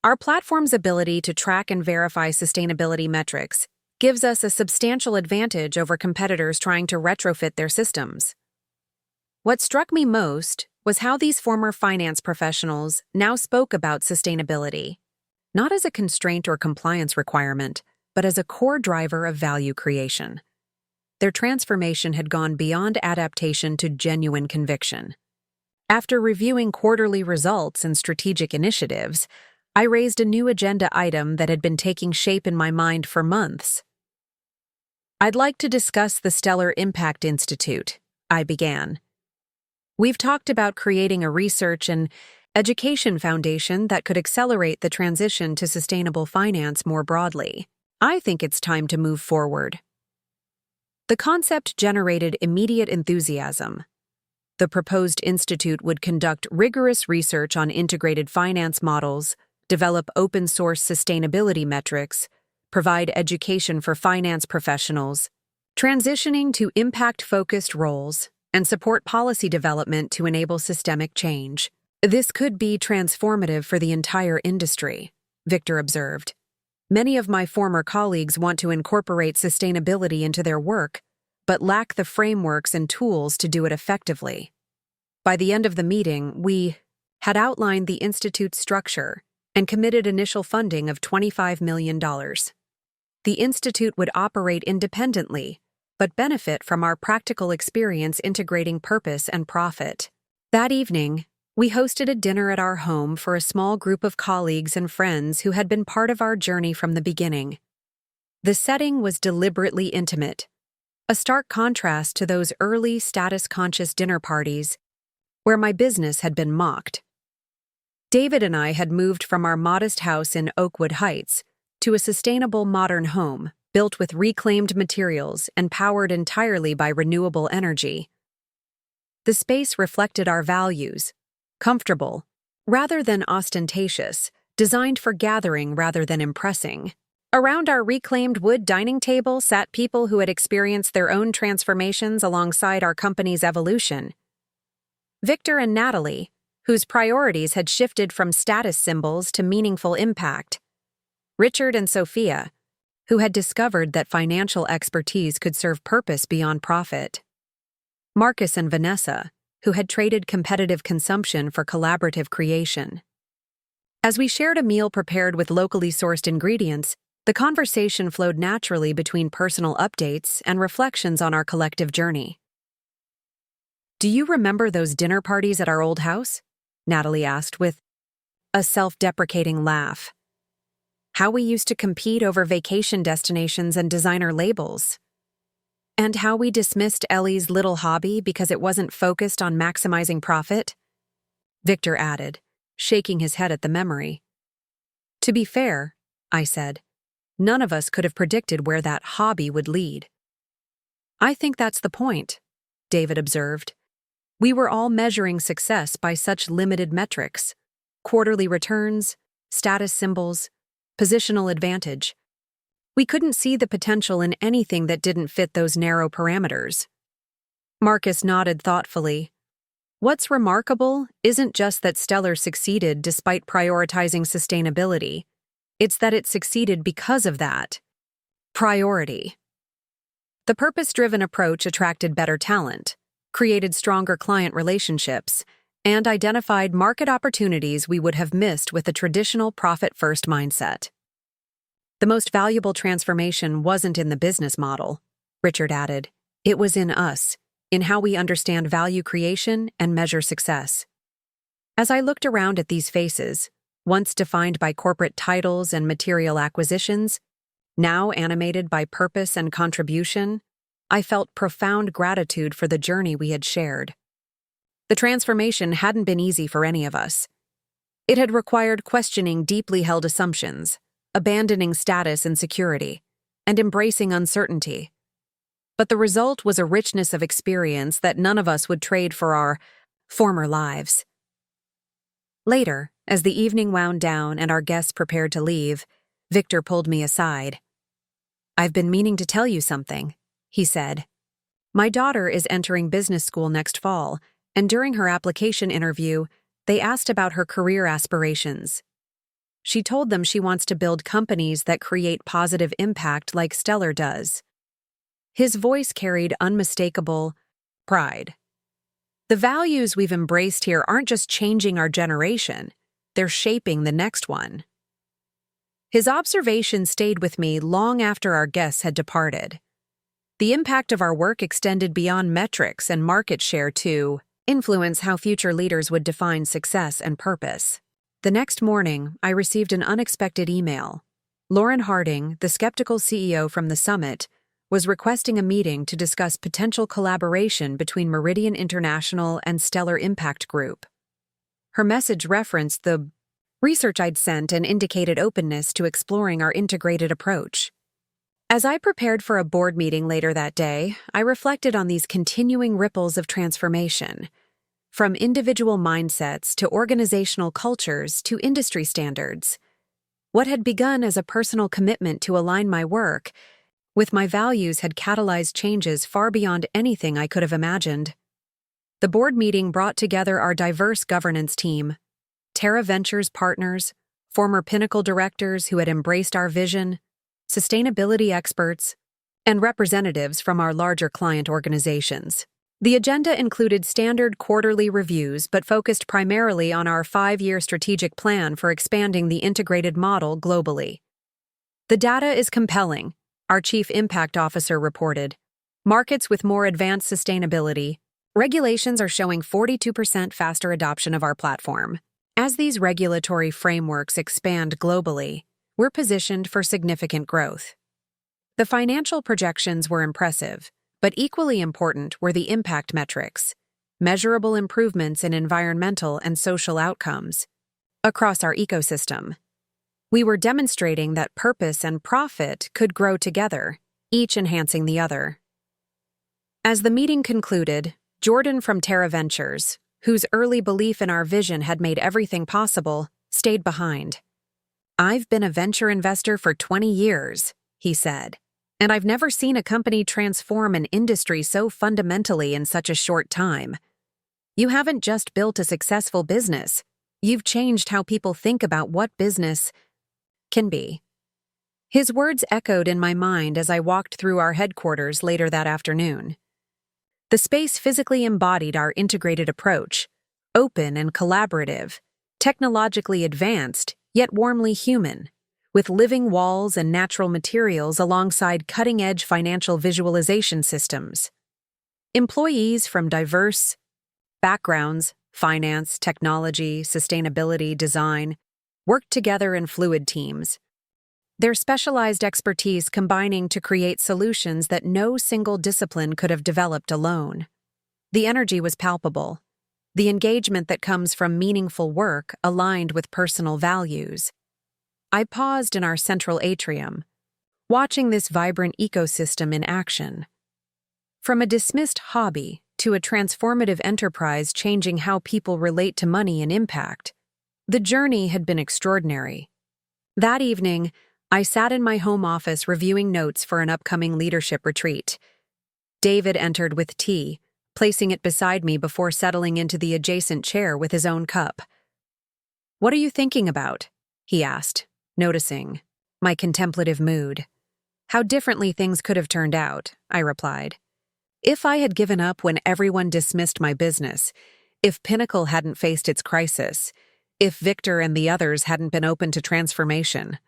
Our platform's ability to track and verify sustainability metrics gives us a substantial advantage over competitors trying to retrofit their systems." What struck me most was how these former finance professionals now spoke about sustainability, not as a constraint or compliance requirement, but as a core driver of value creation. Their transformation had gone beyond adaptation to genuine conviction. After reviewing quarterly results and strategic initiatives, I raised a new agenda item that had been taking shape in my mind for months. "I'd like to discuss the Stellar Impact Institute," I began. "We've talked about creating a research and education foundation that could accelerate the transition to sustainable finance more broadly. I think it's time to move forward." The concept generated immediate enthusiasm. The proposed institute would conduct rigorous research on integrated finance models, develop open-source sustainability metrics, provide education for finance professionals, transitioning to impact-focused roles, and support policy development to enable systemic change. "This could be transformative for the entire industry," Victor observed. "Many of my former colleagues want to incorporate sustainability into their work, but lack the frameworks and tools to do it effectively." By the end of the meeting, we had outlined the institute's structure and committed initial funding of $25 million. The institute would operate independently, but benefit from our practical experience integrating purpose and profit. That evening, we hosted a dinner at our home for a small group of colleagues and friends who had been part of our journey from the beginning. The setting was deliberately intimate, a stark contrast to those early status-conscious dinner parties where my business had been mocked. David and I had moved from our modest house in Oakwood Heights to a sustainable modern home built with reclaimed materials and powered entirely by renewable energy. The space reflected our values: comfortable, rather than ostentatious, designed for gathering rather than impressing. Around our reclaimed wood dining table sat people who had experienced their own transformations alongside our company's evolution. Victor and Natalie, whose priorities had shifted from status symbols to meaningful impact. Richard and Sophia, who had discovered that financial expertise could serve purpose beyond profit. Marcus and Vanessa, who had traded competitive consumption for collaborative creation. As we shared a meal prepared with locally sourced ingredients, the conversation flowed naturally between personal updates and reflections on our collective journey. "Do you remember those dinner parties at our old house?" Natalie asked with a self-deprecating laugh. "How we used to compete over vacation destinations and designer labels. And how we dismissed Ellie's little hobby because it wasn't focused on maximizing profit?" Victor added, shaking his head at the memory. "To be fair," I said, "none of us could have predicted where that hobby would lead." "I think that's the point," David observed. "We were all measuring success by such limited metrics: quarterly returns, status symbols, positional advantage. We couldn't see the potential in anything that didn't fit those narrow parameters." Marcus nodded thoughtfully. "What's remarkable isn't just that Stellar succeeded despite prioritizing sustainability. It's that it succeeded because of that priority." The purpose-driven approach attracted better talent, created stronger client relationships, and identified market opportunities we would have missed with a traditional profit-first mindset. "The most valuable transformation wasn't in the business model," Richard added. "It was in us, in how we understand value creation and measure success. As I looked around at these faces, once defined by corporate titles and material acquisitions, now animated by purpose and contribution, I felt profound gratitude for the journey we had shared. The transformation hadn't been easy for any of us. It had required questioning deeply held assumptions, abandoning status and security, and embracing uncertainty. But the result was a richness of experience that none of us would trade for our former lives. Later, as the evening wound down and our guests prepared to leave, Victor pulled me aside. "I've been meaning to tell you something," he said. "My daughter is entering business school next fall, and during her application interview, they asked about her career aspirations. She told them she wants to build companies that create positive impact like Stellar does." His voice carried unmistakable pride. "The values we've embraced here aren't just changing our generation, they're shaping the next one." His observation stayed with me long after our guests had departed. The impact of our work extended beyond metrics and market share to influence how future leaders would define success and purpose. The next morning, I received an unexpected email. Lauren Harding, the skeptical CEO from the summit, was requesting a meeting to discuss potential collaboration between Meridian International and Stellar Impact Group. Her message referenced the research I'd sent and indicated openness to exploring our integrated approach. As I prepared for a board meeting later that day, I reflected on these continuing ripples of transformation. From individual mindsets to organizational cultures to industry standards. What had begun as a personal commitment to align my work with my values had catalyzed changes far beyond anything I could have imagined. The board meeting brought together our diverse governance team, Terra Ventures partners, former Pinnacle directors who had embraced our vision, sustainability experts, and representatives from our larger client organizations. The agenda included standard quarterly reviews but focused primarily on our 5-year strategic plan for expanding the integrated model globally. "The data is compelling," our Chief Impact Officer reported. "Markets with more advanced sustainability, regulations are showing 42% faster adoption of our platform. As these regulatory frameworks expand globally, we're positioned for significant growth." The financial projections were impressive, but equally important were the impact metrics, measurable improvements in environmental and social outcomes across our ecosystem. We were demonstrating that purpose and profit could grow together, each enhancing the other. As the meeting concluded, Jordan from Terra Ventures, whose early belief in our vision had made everything possible, stayed behind. "I've been a venture investor for 20 years, he said, "and I've never seen a company transform an industry so fundamentally in such a short time. You haven't just built a successful business, you've changed how people think about what business can be." His words echoed in my mind as I walked through our headquarters later that afternoon. The space physically embodied our integrated approach, open and collaborative, technologically advanced, yet warmly human, with living walls and natural materials alongside cutting-edge financial visualization systems. Employees from diverse backgrounds, finance, technology, sustainability, design, worked together in fluid teams, their specialized expertise combining to create solutions that no single discipline could have developed alone. The energy was palpable. The engagement that comes from meaningful work aligned with personal values. I paused in our central atrium, watching this vibrant ecosystem in action. From a dismissed hobby to a transformative enterprise changing how people relate to money and impact, the journey had been extraordinary. That evening, I sat in my home office reviewing notes for an upcoming leadership retreat. David entered with tea, placing it beside me before settling into the adjacent chair with his own cup. "What are you thinking about?" he asked, noticing my contemplative mood. "How differently things could have turned out," I replied. "If I had given up when everyone dismissed my business, if Pinnacle hadn't faced its crisis, if Victor and the others hadn't been open to transformation.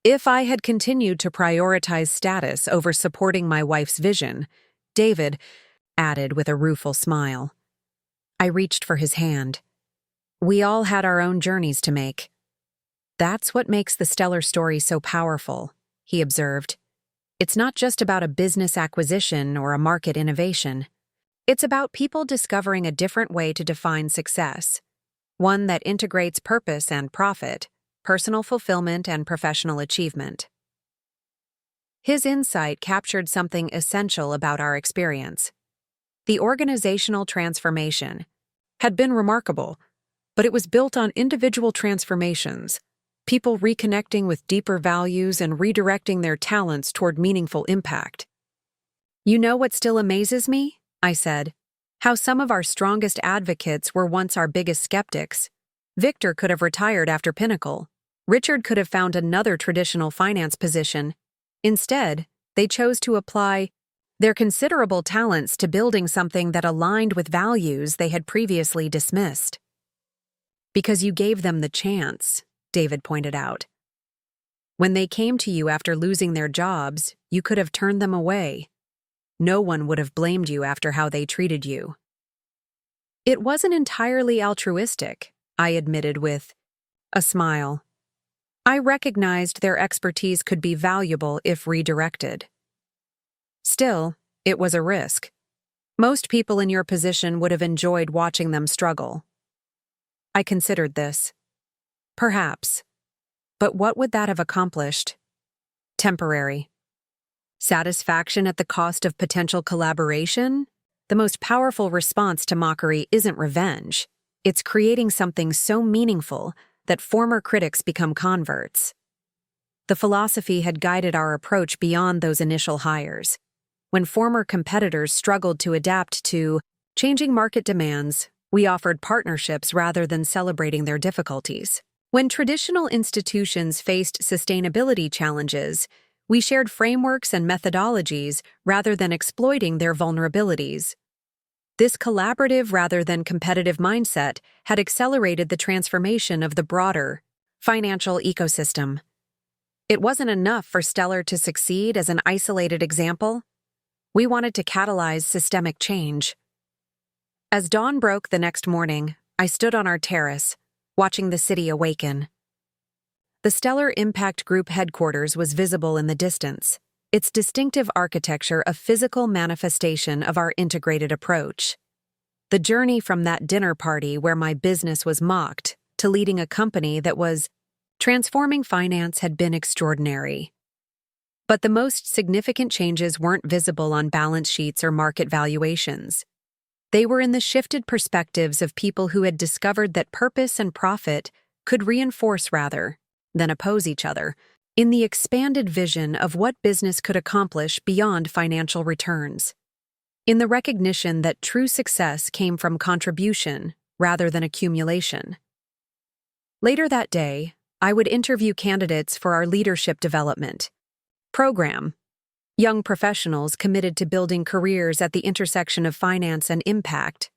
If I had continued to prioritize status over supporting my wife's vision, David, added with a rueful smile. I reached for his hand. We all had our own journeys to make. That's what makes the Stellar story so powerful, he observed. It's not just about a business acquisition or a market innovation. It's about people discovering a different way to define success, one that integrates purpose and profit, personal fulfillment and professional achievement. His insight captured something essential about our experience. The organizational transformation had been remarkable, but it was built on individual transformations, people reconnecting with deeper values and redirecting their talents toward meaningful impact. You know what still amazes me? I said. How some of our strongest advocates were once our biggest skeptics. Victor could have retired after Pinnacle. Richard could have found another traditional finance position. Instead, they chose to apply their considerable talents to building something that aligned with values they had previously dismissed. Because you gave them the chance, David pointed out. When they came to you after losing their jobs, you could have turned them away. No one would have blamed you after how they treated you. It wasn't entirely altruistic, I admitted with a smile. I recognized their expertise could be valuable if redirected. Still, it was a risk. Most people in your position would have enjoyed watching them struggle. I considered this. Perhaps. But what would that have accomplished? Temporary. Satisfaction at the cost of potential collaboration? The most powerful response to mockery isn't revenge. It's creating something so meaningful that former critics become converts. The philosophy had guided our approach beyond those initial hires. When former competitors struggled to adapt to changing market demands, we offered partnerships rather than celebrating their difficulties. When traditional institutions faced sustainability challenges, we shared frameworks and methodologies rather than exploiting their vulnerabilities. This collaborative rather than competitive mindset had accelerated the transformation of the broader financial ecosystem. It wasn't enough for Stellar to succeed as an isolated example. We wanted to catalyze systemic change. As dawn broke the next morning, I stood on our terrace, watching the city awaken. The Stellar Impact Group headquarters was visible in the distance, its distinctive architecture a physical manifestation of our integrated approach. The journey from that dinner party where my business was mocked to leading a company that was transforming finance had been extraordinary. But the most significant changes weren't visible on balance sheets or market valuations. They were in the shifted perspectives of people who had discovered that purpose and profit could reinforce rather than oppose each other, in the expanded vision of what business could accomplish beyond financial returns, in the recognition that true success came from contribution rather than accumulation. Later that day, I would interview candidates for our leadership development program, young professionals committed to building careers at the intersection of finance and impact.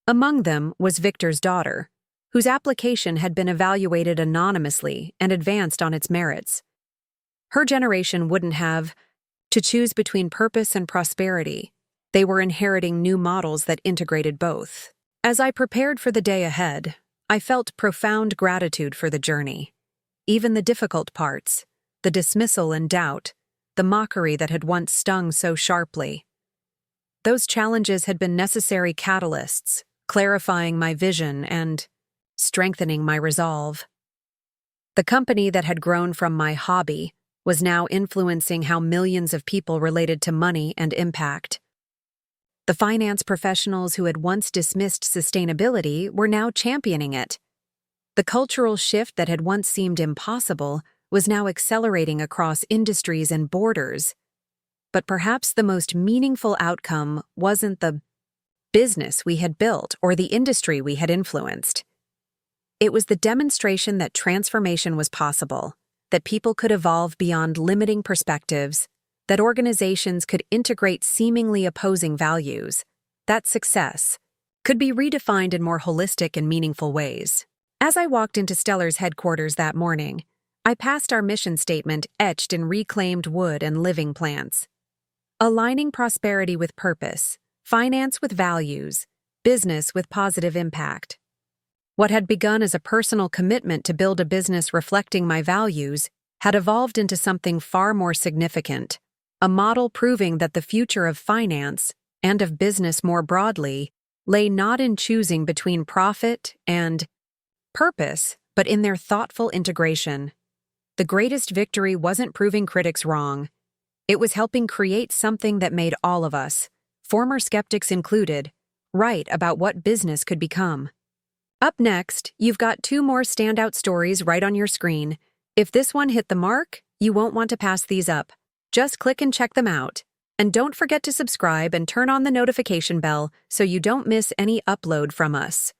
Among them was Victor's daughter, whose application had been evaluated anonymously and advanced on its merits. Her generation wouldn't have to choose between purpose and prosperity. They were inheriting new models that integrated both. As I prepared for the day ahead, I felt profound gratitude for the journey. Even the difficult parts, the dismissal and doubt, the mockery that had once stung so sharply. Those challenges had been necessary catalysts, clarifying my vision and strengthening my resolve. The company that had grown from my hobby was now influencing how millions of people related to money and impact. The finance professionals who had once dismissed sustainability were now championing it. The cultural shift that had once seemed impossible was now accelerating across industries and borders. But perhaps the most meaningful outcome wasn't the business we had built or the industry we had influenced. It was the demonstration that transformation was possible, that people could evolve beyond limiting perspectives, that organizations could integrate seemingly opposing values, that success could be redefined in more holistic and meaningful ways. As I walked into Stellar's headquarters that morning, I passed our mission statement etched in reclaimed wood and living plants. Aligning prosperity with purpose, Finance with values, business with positive impact. What had begun as a personal commitment to build a business reflecting my values had evolved into something far more significant, a model proving that the future of finance, and of business more broadly, lay not in choosing between profit and purpose, but in their thoughtful integration. The greatest victory wasn't proving critics wrong. It was helping create something that made all of us, former skeptics included, right about what business could become. Up next, you've got 2 more standout stories right on your screen. If this one hit the mark, you won't want to pass these up. Just click and check them out. And don't forget to subscribe and turn on the notification bell so you don't miss any upload from us.